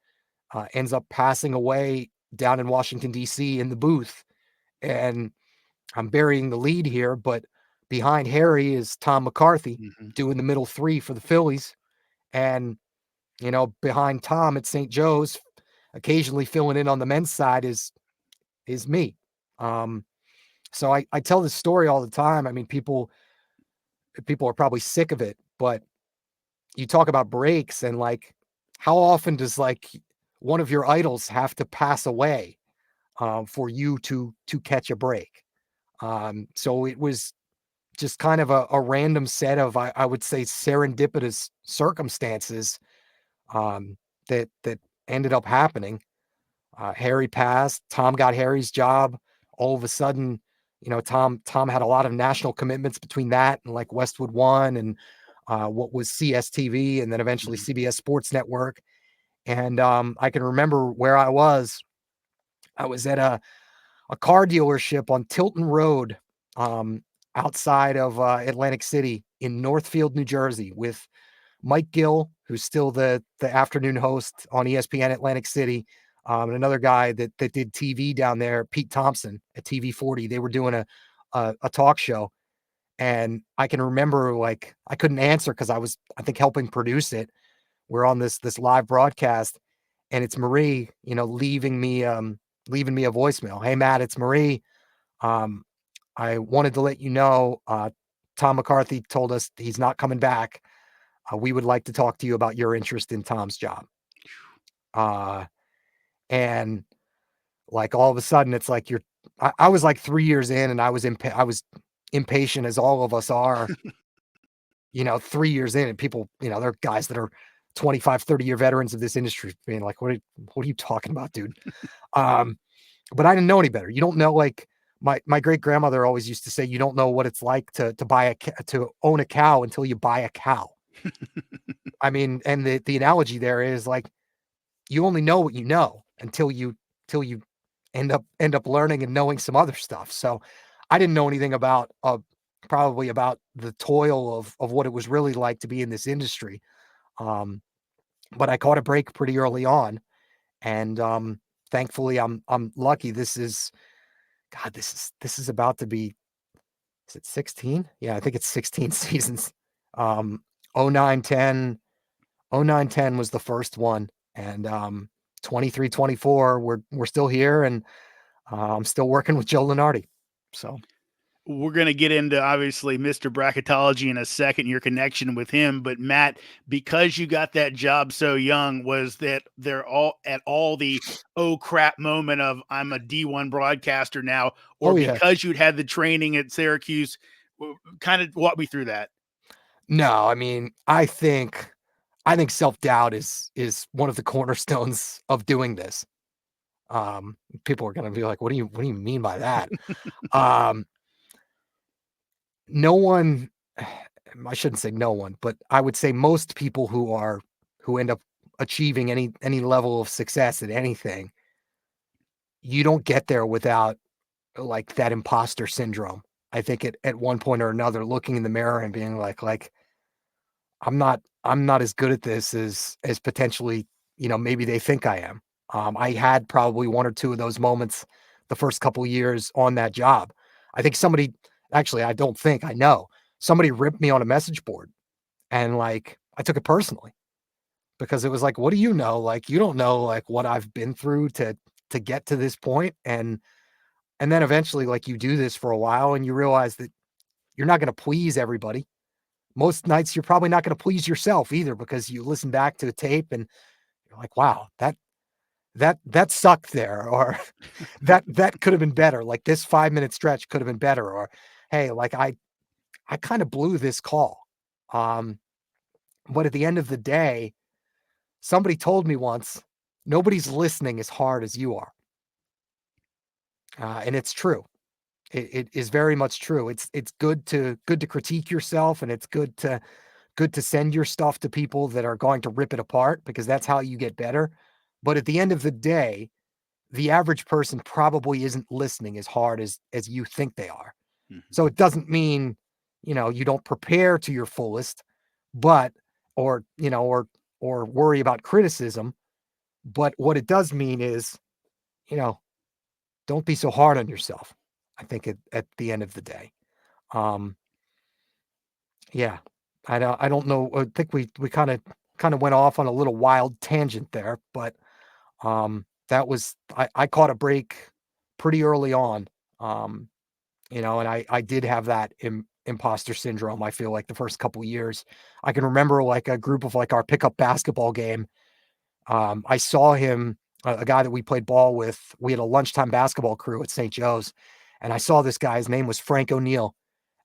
ends up passing away down in Washington, D.C. in the booth. And I'm burying the lead here, but behind Harry is Tom McCarthy Mhm. doing the middle three for the Phillies. And, behind Tom at St. Joe's, occasionally filling in on the men's side is me. So I tell this story all the time. I mean, people are probably sick of it, but you talk about breaks, and like, how often does like one of your idols have to pass away for you to catch a break? So it was just kind of a random set of, I would say, serendipitous circumstances that ended up happening. Harry passed. Tom got Harry's job. All of a sudden, Tom had a lot of national commitments between that and like Westwood One and what was CSTV, and then eventually Mhm. CBS Sports Network. And I can remember where I was. I was at a car dealership on Tilton Road, um, outside of Atlantic City in Northfield, New Jersey, with Mike Gill, who's still the afternoon host on ESPN Atlantic City, and another guy that did TV down there, Pete Thompson at TV 40. They were doing a talk show, and I can remember, like, I couldn't answer because I was, I think, helping produce it. We're on this live broadcast, and it's Marie, leaving me a voicemail. "Hey Matt, it's Marie. Um, I wanted to let you know, Tom McCarthy told us he's not coming back. We would like to talk to you about your interest in Tom's job." Uh, and like, all of a sudden, it's like I was like 3 years in, and I was impatient, as all of us are, 3 years in, and people, there are guys that are 25, 30-year veterans of this industry being like, what are you talking about, dude? Um, but I didn't know any better. You don't know, like, my great grandmother always used to say, you don't know what it's like to to own a cow until you buy a cow. I mean, and the analogy there is like, you only know what you know until you end up learning and knowing some other stuff. So I didn't know anything about probably about the toil of what it was really like to be in this industry. Um, but I caught a break pretty early on, and thankfully I'm lucky. This is about to be, is it 16? Yeah, I think it's 16 seasons. Um, 09, 10, 09-10 was the first one, and 23-24, we're still here, and I'm still working with Joe Lenardi. So We're going to get into obviously Mr. Bracketology in a second, your connection with him. But Matt, because you got that job so young, was that they're all at all the oh crap moment of I'm a D1 broadcaster now, or Oh yeah. because you'd had the training at Syracuse? Kind of walk me through that. No, I mean, I think self-doubt is one of the cornerstones of doing this. People are gonna be like, what do you mean by that? Um, no one I shouldn't say no one, but I would say most people who end up achieving any level of success at anything, you don't get there without like that imposter syndrome. I think at one point or another, looking in the mirror and being like I'm not as good at this as potentially, maybe they think I am. I had probably one or two of those moments the first couple years on that job. I think somebody actually, I don't think, I know somebody ripped me on a message board and like I took it personally because it was like, what do you know? Like you don't know like what I've been through to get to this point. And then eventually like you do this for a while and you realize that you're not going to please everybody. Most nights you're probably not going to please yourself either because you listen back to the tape and you're like, wow, that sucked there, or that could have been better. Like this 5 minute stretch could have been better, or hey, like I kind of blew this call. Um, but at the end of the day, somebody told me once, nobody's listening as hard as you are, and it's true. It is very much true. It's good to critique yourself, and it's good to send your stuff to people that are going to rip it apart because that's how you get better. But at the end of the day, the average person probably isn't listening as hard as you think they are. Mhm. So it doesn't mean, you don't prepare to your fullest, but or worry about criticism, but what it does mean is, you know, don't be so hard on yourself. I think at the end of the day. Um yeah. I don't know. I think we kind of went off on a little wild tangent there, but that was I caught a break pretty early on. Um, and I did have that imposter syndrome. I feel like the first couple years, I can remember like a group of like our pickup basketball game. I saw him, a guy that we played ball with. We had a lunchtime basketball crew at St. Joe's, and I saw this guy. His name was Frank O'Neill,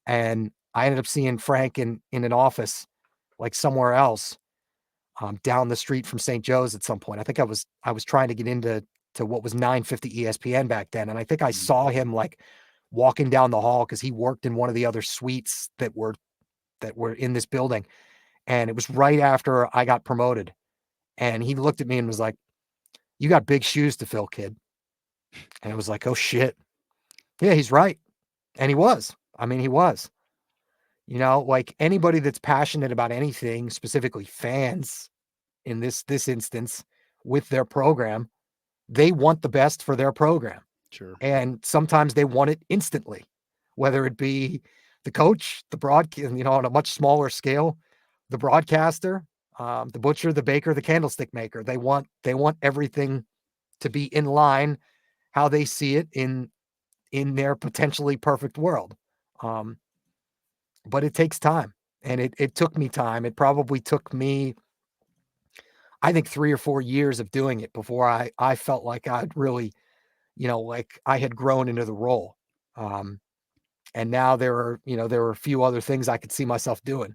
and I ended up seeing Frank in an office like somewhere else, down the street from St. Joe's at some point. I think I was trying to get into what was 950 ESPN back then, and I think I Mhm. saw him like walking down the hall because he worked in one of the other suites that were in this building, and it was right after I got promoted. And he looked at me and was like, "You got big shoes to fill, kid." And it was like, "Oh shit, yeah, he's right," and he was. I mean, he was. Like anybody that's passionate about anything, specifically fans in this instance, with their program, they want the best for their program. Sure. And sometimes they want it instantly, whether it be the coach, the broadcast, on a much smaller scale, the broadcaster, the butcher, the baker, the candlestick maker. They want everything to be in line how they see it in their potentially perfect world. Um, but it takes time. And it took me time. It probably took me, I think, 3 or 4 years of doing it before I felt like I'd really, like I had grown into the role. Um, and now there are a few other things I could see myself doing.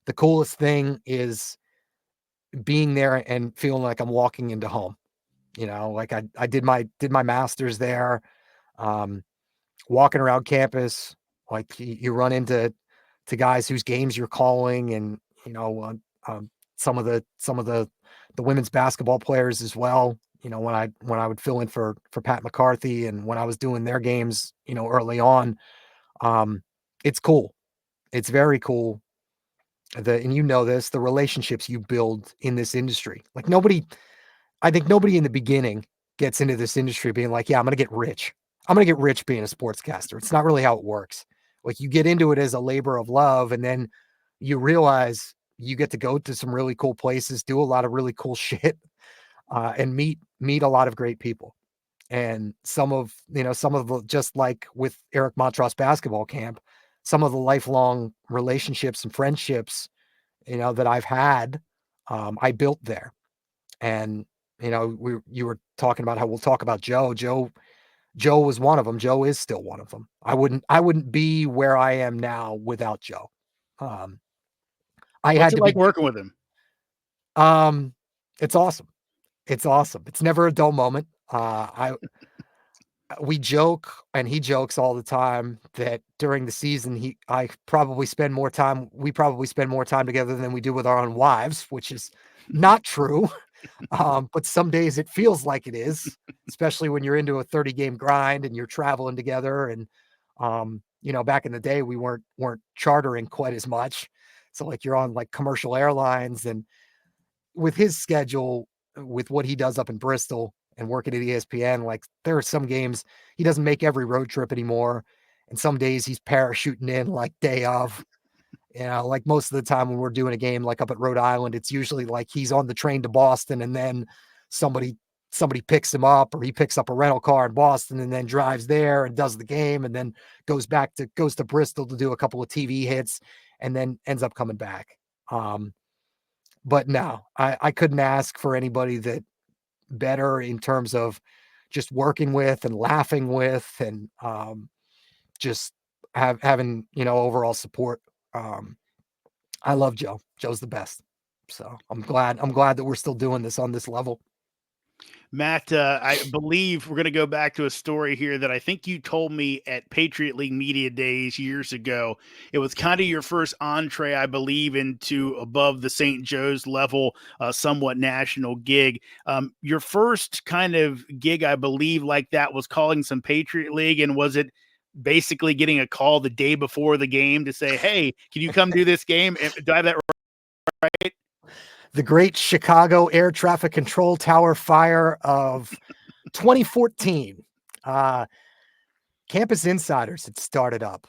The coolest thing is being there and feeling like I'm walking into home. Like I did my master's there. Um, Walking around campus, like you run into guys whose games you're calling, and some of the women's basketball players as well. When I would fill in for Pat McCarthy, and when I was doing their games, early on. Um, it's cool. It's very cool. And the relationships you build in this industry. Like I think nobody in the beginning gets into this industry being like, yeah, I'm going to get rich. I'm going to get rich being a sportscaster. It's not really how it works. Like you get into it as a labor of love, and then you realize you get to go to some really cool places, do a lot of really cool shit, and meet a lot of great people. And some of the, just like with Eric Montross basketball camp, some of the lifelong relationships and friendships, that I've had, I built there. And, you were talking about how we'll talk about Joe. Joe was one of them. Joe is still one of them. I wouldn't be where I am now without Joe. Um, I What's had it to like be, working with him? um, it's awesome. It's awesome. It's never a dull moment. We joke and he jokes all the time that during the season, we probably spend more time together than we do with our own wives, which is not true. But some days it feels like it is, especially when you're into a 30 game grind and you're traveling together. And, back in the day, we weren't chartering quite as much. So like you're on like commercial airlines, and with his schedule, with what he does up in Bristol and working at ESPN, like there are some games he doesn't make every road trip anymore. And some days he's parachuting in like day of. Like most of the time when we're doing a game like up at Rhode Island, it's usually like he's on the train to Boston, and then somebody somebody picks him up, or he picks up a rental car in Boston and then drives there and does the game, and then goes to Bristol to do a couple of TV hits, and then ends up coming back. Um, but no, I couldn't ask for anybody that better in terms of just working with and laughing with, and just having overall support. Um, I love Joe. Joe's the best. So I'm glad that we're still doing this on this level. Matt, I believe we're going to go back to a story here that I think you told me at Patriot League Media Days years ago. It was kind of your first entree, I believe, into above the St. Joe's level, somewhat national gig. Your first kind of gig, I believe, like that was calling some Patriot League. And was it basically getting a call the day before the game to say, hey, can you come do this game? Do I have that right? The great Chicago air traffic control tower fire of 2014. Uh, Campus Insiders had started up,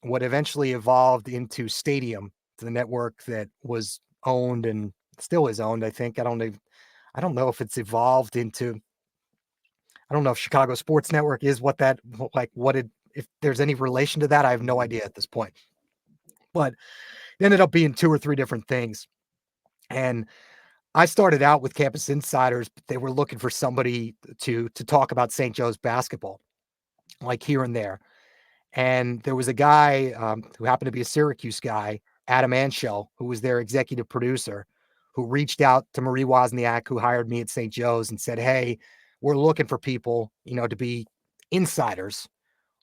what eventually evolved into Stadium, the network that was owned and still is owned. I think I don't know if it's evolved into. I don't know if Chicago Sports Network is if there's any relation to that. I have no idea at this point. But it ended up being two or three different things. And I started out with Campus Insiders, but they were looking for somebody to talk about St. Joe's basketball, like here and there. And there was a guy who happened to be a Syracuse guy, Adam Anshell, who was their executive producer, who reached out to Marie Wozniak, who hired me at St. Joe's, and said, "Hey, we're looking for people, to be insiders,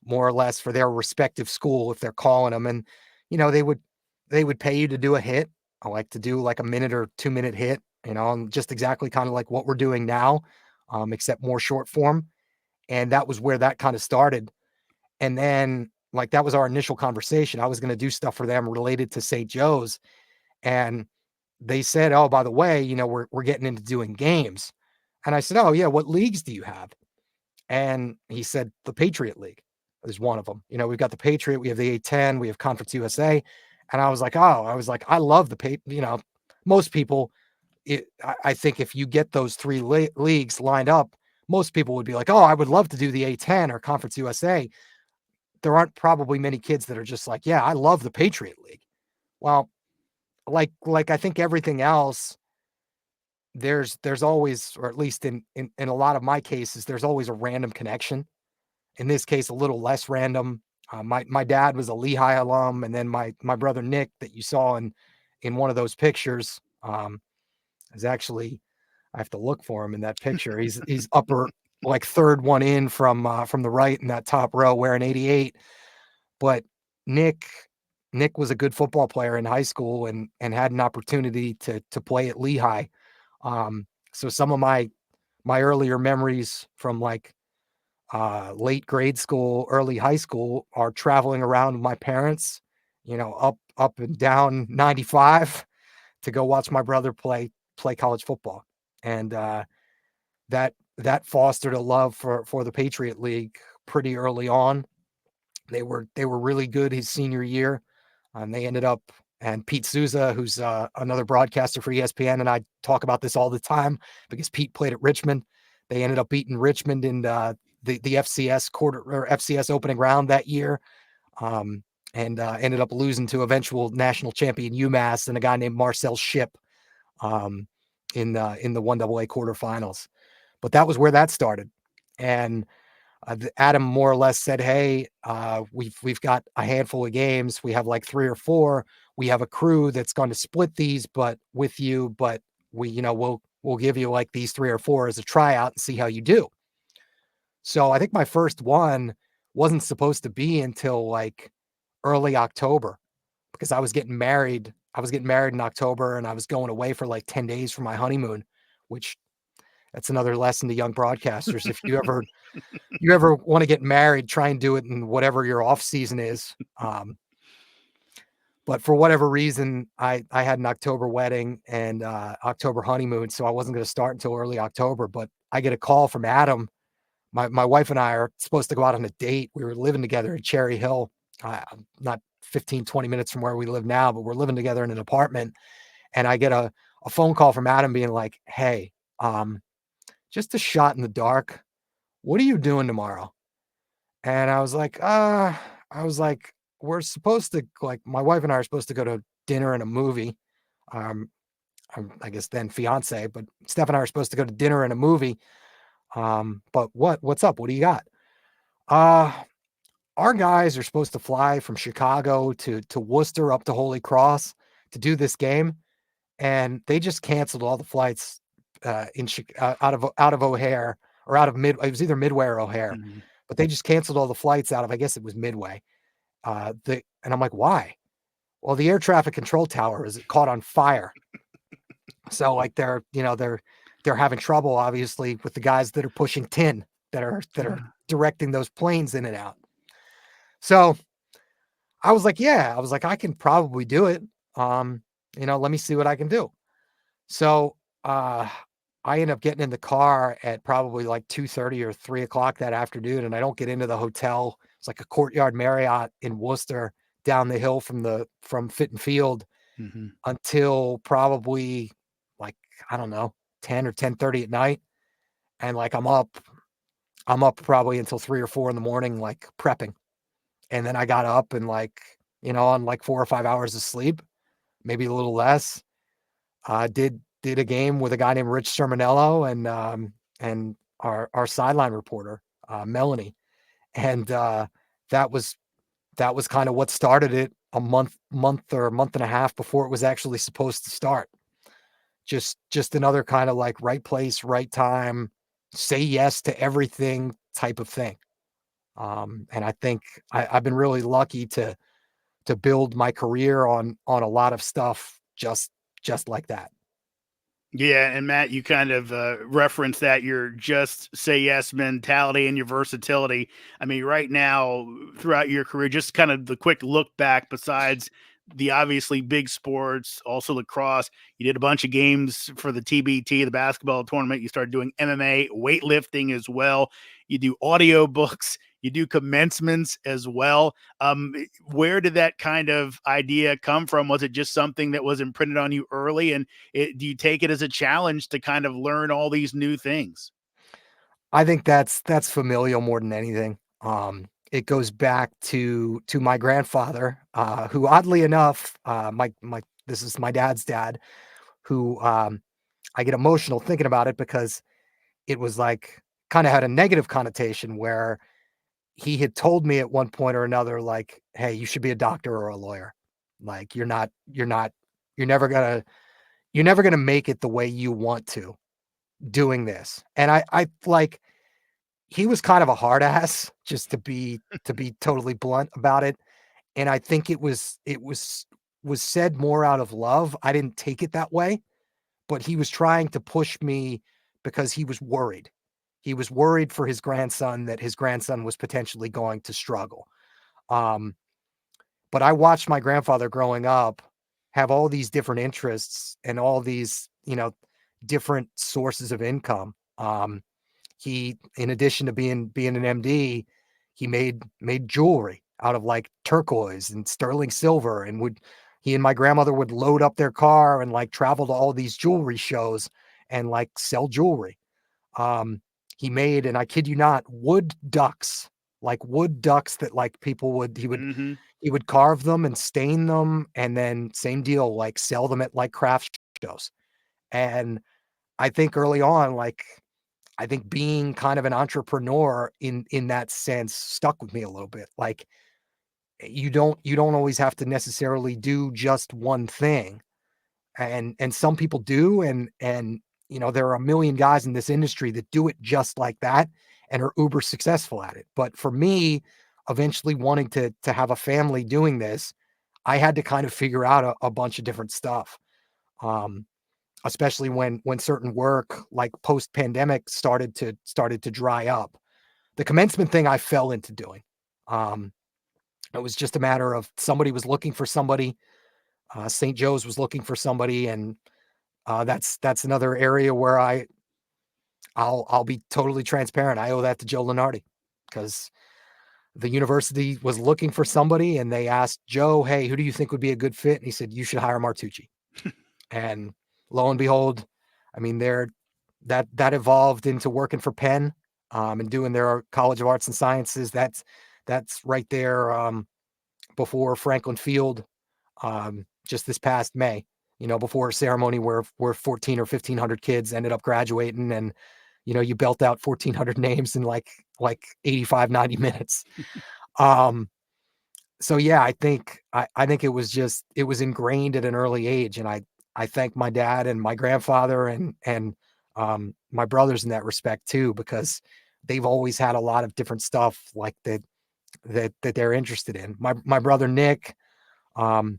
more or less, for their respective school if they're calling them." And they would pay you to do a hit. I like to do like a minute or 2 minute hit, and just exactly kind of like what we're doing now, except more short form. And that was where that kind of started. And then, like, that was our initial conversation. I was going to do stuff for them related to St. Joe's. And they said, "Oh, by the way, we're getting into doing games." And I said, "Oh, yeah, what leagues do you have?" And he said, "The Patriot League is one of them. We've got the Patriot, we have the A10, we have Conference USA." And I love the most people, I think if you get those three leagues lined up, most people would be like, "Oh, I would love to do the A10 or Conference USA." There aren't probably many kids that are just like, "Yeah, I love the Patriot League." Well, like I think everything else, there's always, or at least in a lot of my cases, there's always a random connection. In this case, a little less random. My dad was a Lehigh alum, and then my brother Nick, that you saw in one of those pictures, is actually, I have to look for him in that picture. He's upper, like third one in from the right in that top row, wearing 88. But Nick Nick was a good football player in high school, and had an opportunity to play at Lehigh. So some of my earlier memories from like late grade school, early high school, are traveling around with my parents, up and down 95 to go watch my brother play college football. And that fostered a love for the Patriot League pretty early on. They were really good his senior year. They ended up, and Pete Souza, who's another broadcaster for ESPN, and I talk about this all the time because Pete played at Richmond. They ended up beating Richmond in the FCS quarter or FCS opening round that year, um, and ended up losing to eventual national champion UMass and a guy named Marcel Ship um, in the 1AA quarterfinals. But that was where that started, and Adam more or less said, "Hey, we've got a handful of games. We have like 3 or 4. We have a crew that's going to split these, but with you. But we'll give you like these 3 or 4 as a tryout and see how you do." So I think my first one wasn't supposed to be until like early October because I was getting married. I was getting married in October, and I was going away for like 10 days for my honeymoon, which that's another lesson to young broadcasters. If you ever want to get married, try and do it in whatever your off season is. But for whatever reason, I had an October wedding and October honeymoon, so I wasn't going to start until early October. But I get a call from Adam. My wife and I are supposed to go out on a date. We were living together in Cherry Hill, not 15, 20 minutes from where we live now, but we're living together in an apartment. And I get a phone call from Adam being like, "Hey, just a shot in the dark. What are you doing tomorrow?" And I was like, we're supposed to, like, my wife and I are supposed to go to dinner and a movie. Um, I guess then fiance, but Steph and I are supposed to go to dinner and a movie. But what's up? What do you got? Uh, our guys are supposed to fly from Chicago to Worcester up to Holy Cross to do this game, and they just canceled all the flights out of O'Hare or out of Mid. It was either Midway or O'Hare, Mhm. but they just canceled all the flights out of. I guess it was Midway. And I'm like, why? Well, the air traffic control tower is caught on fire. So like they're having trouble obviously with the guys that are pushing tin that are directing those planes in and out. So I was like, I can probably do it. Let me see what I can do. So I end up getting in the car at probably like 2:30 or 3 o'clock that afternoon, and I don't get into the hotel. It's like a Courtyard Marriott in Worcester down the hill from Fitton Field Mhm. until probably like, I don't know, 10 or 10:30 at night. And like I'm up probably until 3 or 4 in the morning, like prepping. And then I got up and like, on like 4 or 5 hours of sleep, maybe a little less. Did a game with a guy named Rich Sermonello and our sideline reporter, Melanie. And that was that was kind of what started it a month and a half before it was actually supposed to start. Just another kind of like right place, right time, say yes to everything type of thing. And I think I've been really lucky to build my career on a lot of stuff just like that. Yeah, and Matt, you kind of referenced that your just say yes mentality and your versatility. I mean, right now, throughout your career, just kind of the quick look back, besides the obviously big sports, also lacrosse, you did a bunch of games for the TBT, the basketball tournament. You started doing MMA, weightlifting as well. You do audio books, you do commencements as well. Where did that kind of idea come from? Was it just something that was imprinted on you early? And do you take it as a challenge to kind of learn all these new things? I think that's familial more than anything. It goes back to my grandfather, who oddly enough, my this is my dad's dad, who I get emotional thinking about it because it was like kind of had a negative connotation where he had told me at one point or another, like, "Hey, you should be a doctor or a lawyer. Like, you're never gonna make it the way you want to doing this." And I like he was kind of a hard ass, just to be totally blunt about it. And I think it was said more out of love. I didn't take it that way, but he was trying to push me because he was worried. He was worried for his grandson that his grandson was potentially going to struggle. Um, but I watched my grandfather growing up have all these different interests and all these, different sources of income. He, in addition to being an MD, he made jewelry out of like turquoise and sterling silver, and would he and my grandmother would load up their car and like travel to all these jewelry shows and like sell jewelry. Um, he made, and I kid you not, wood ducks, like wood ducks that like people would Hmm. he would carve them and stain them, and then same deal, like sell them at like craft shows. And I think early on, like I think being kind of an entrepreneur in that sense stuck with me a little bit. Like you don't always have to necessarily do just one thing. And some people do, and there are a million guys in this industry that do it just like that and are uber successful at it. But for me, eventually wanting to have a family doing this, I had to kind of figure out a bunch of different stuff. Um, Especially when certain work like post pandemic started to dry up. The commencement thing I fell into doing. Um, it was just a matter of somebody was looking for somebody. St. Joe's was looking for somebody, and that's another area where I'll be totally transparent. I owe that to Joe Lenardi, because the university was looking for somebody, and they asked Joe, "Hey, who do you think would be a good fit?" And he said, "You should hire Martucci." And lo and behold, I mean, that evolved into working for Penn, and doing their College of Arts and Sciences. That's right there, before Franklin Field, just this past May. Before a ceremony where 14 or 1,500 kids ended up graduating, and you belt out 1,400 names in like 85, 90 minutes. Um, so yeah, I think it was ingrained at an early age, and I thank my dad and my grandfather and my brothers in that respect too, because they've always had a lot of different stuff like that they're interested in. My brother Nick, um,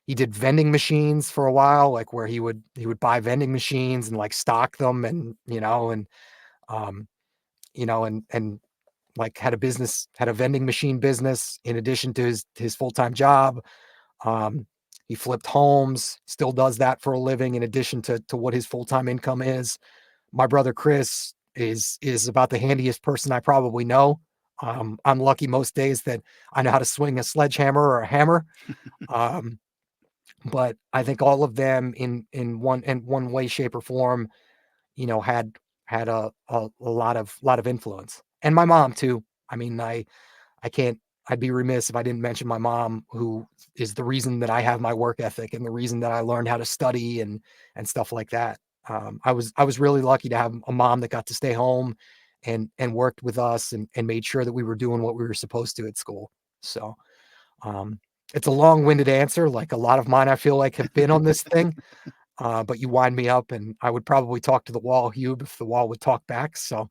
he did vending machines for a while, like where he would buy vending machines and like stock them, and um, and like had a vending machine business in addition to his full-time job. Um, he flipped homes, still does that for a living in addition to what his full-time income is. My brother Chris is about the handiest person I probably know. I'm lucky most days that I know how to swing a sledgehammer or a hammer. Um, but I think all of them in one way, shape, or form, had a lot of influence. And my mom too. I mean, I can't I'd be remiss if I didn't mention my mom, who is the reason that I have my work ethic and the reason that I learned how to study and stuff like that. I was really lucky to have a mom that got to stay home and worked with us and made sure that we were doing what we were supposed to at school. So um, it's a long-winded answer, like a lot of mine I feel like have been on this thing. But you wind me up, and I would probably talk to the wall, Hugh, if the wall would talk back. So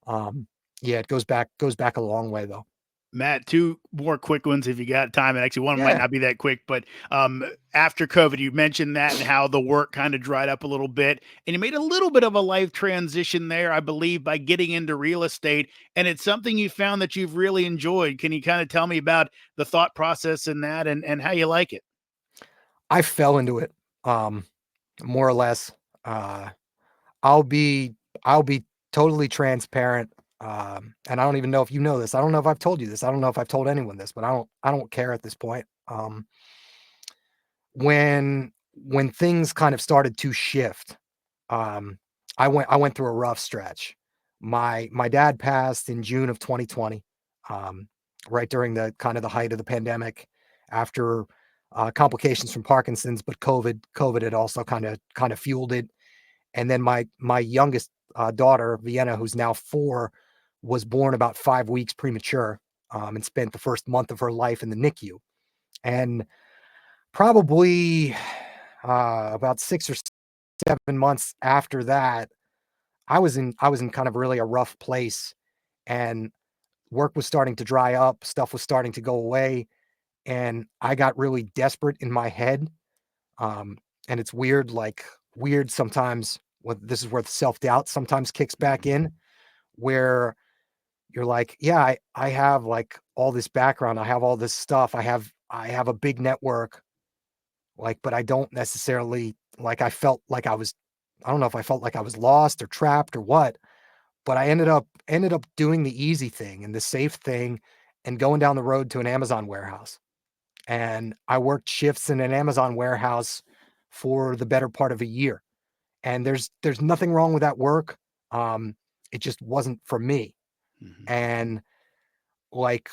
um, yeah, it goes back a long way though. Matt, two more quick ones if you got time. And actually, one might Yeah. not be that quick, but after COVID, you mentioned that and how the work kind of dried up a little bit. And you made a little bit of a life transition there, I believe, by getting into real estate. And it's something you found that you've really enjoyed. Can you kind of tell me about the thought process in that and how you like it? I fell into it, um, more or less. Uh, I'll be I'll be totally transparent, and I don't even know if you know this. I don't know if I've told you this. I don't know if I've told anyone this, but I don't care at this point. When things kind of started to shift, um, I went through a rough stretch. My dad passed in June of 2020, right during the kind of the height of the pandemic, after complications from Parkinson's, but COVID had also kind of fueled it. And then my youngest daughter, Vienna, who's now 4, was born about 5 weeks premature, and spent the first month of her life in the NICU. And probably about 6 or 7 months after that, I was in kind of really a rough place, and work was starting to dry up, stuff was starting to go away, and I got really desperate in my head. Um, and it's weird, like weird sometimes. What this is where self doubt sometimes kicks back in, where you're like, yeah, I have like all this background, I have all this stuff, I have a big network, like, but I don't necessarily like. I don't know if I felt like I was lost or trapped or what, but I ended up doing the easy thing and the safe thing, and going down the road to an Amazon warehouse. And I worked shifts in an Amazon warehouse for the better part of a year. And there's nothing wrong with that work. Um, It just wasn't for me. Mhm. And like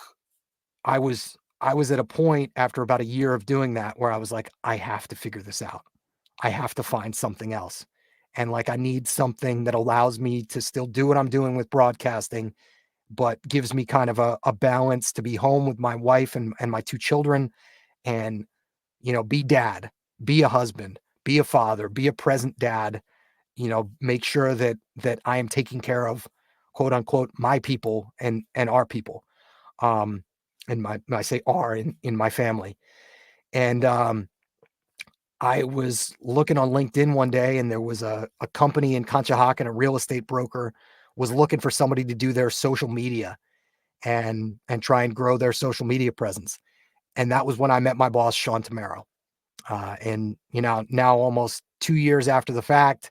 I was at a point after about a year of doing that where I was like, I have to figure this out. I have to find something else. And like I need something that allows me to still do what I'm doing with broadcasting, but gives me kind of a balance to be home with my wife and my two children and, you know, be dad, be a husband, be a father, be a present dad, you know, make sure that I am taking care of quote unquote my people and our people. Um, and I say "our" in my family. And I was looking on LinkedIn one day, and there was a company in Conshohocken, a real estate broker, was looking for somebody to do their social media and try and grow their social media presence. And that was when I met my boss, Sean Tamaro. And you know, now almost 2 years after the fact,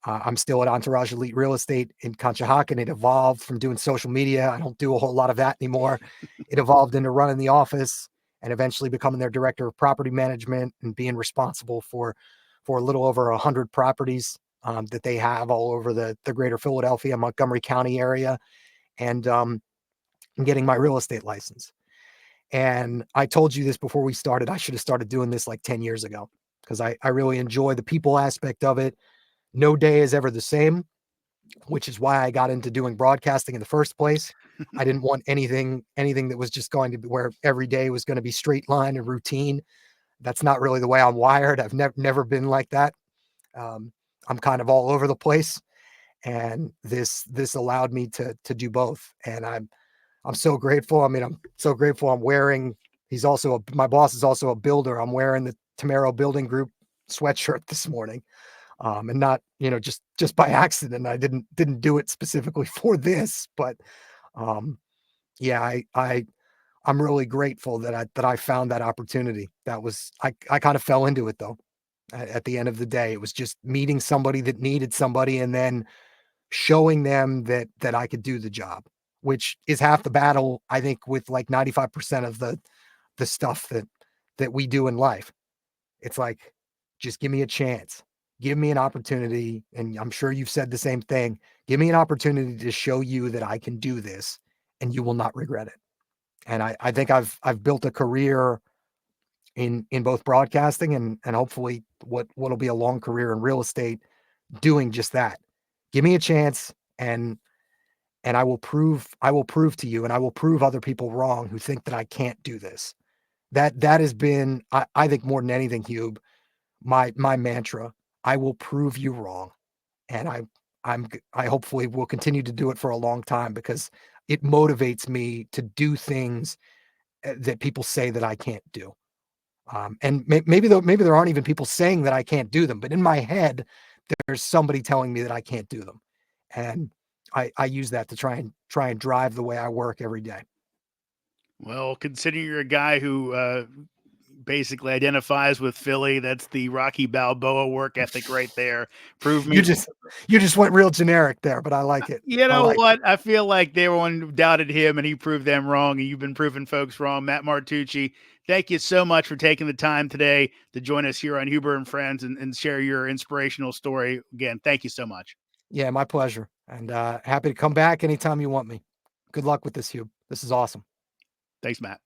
I'm still at Entourage Elite Real Estate in Conshohocken. It evolved from doing social media. I don't do a whole lot of that anymore. It evolved into running the office and eventually becoming their director of property management and being responsible for a little over 100 properties that they have all over the greater Philadelphia, Montgomery County area, and getting my real estate license. And I told you this before we started. I should have started doing this like 10 years ago because I really enjoy the people aspect of it. No day is ever the same, which is why I got into doing broadcasting in the first place. I didn't want anything that was just going to be where every day was going to be straight line and routine. That's not really the way I'm wired. I've never been like that. Um, I'm kind of all over the place, and this allowed me to do both. And I'm so grateful. I mean, I'm so grateful. I'm wearing. My boss is also a builder. I'm wearing the Tamaro Building Group sweatshirt this morning, and not just by accident. I didn't do it specifically for this, but um, yeah, I'm really grateful that I found that opportunity. That was I kind of fell into it though. At the end of the day, it was just meeting somebody that needed somebody, and then showing them that I could do the job, which is half the battle. I think with like 95% of the stuff that we do in life. It's like, just give me a chance. Give me an opportunity. And I'm sure you've said the same thing. Give me an opportunity to show you that I can do this and you will not regret it. And I think I've built a career in both broadcasting and hopefully what'll be a long career in real estate doing just that. Give me a chance and I will prove to you and I will prove other people wrong who think that I can't do this. That has been I think more than anything, Hugh, my mantra. I will prove you wrong, and I hopefully will continue to do it for a long time because it motivates me to do things that people say that I can't do. And maybe there aren't even people saying that I can't do them, but in my head, there's somebody telling me that I can't do them, and I use that to try and drive the way I work every day. Well, considering you're a guy who basically identifies with Philly, that's the Rocky Balboa work ethic right there. Prove You me. just you just went real generic there, but I like it. You I know like it. what? I feel like everyone doubted him and he proved them wrong, and you've been proving folks wrong. Matt Martucci, thank you so much for taking the time today to join us here on Huber and Friends and share your inspirational story. Again, thank you so much. Yeah, my pleasure. And happy to come back anytime you want me. Good luck with this, Hugh. This is awesome. Thanks, Matt.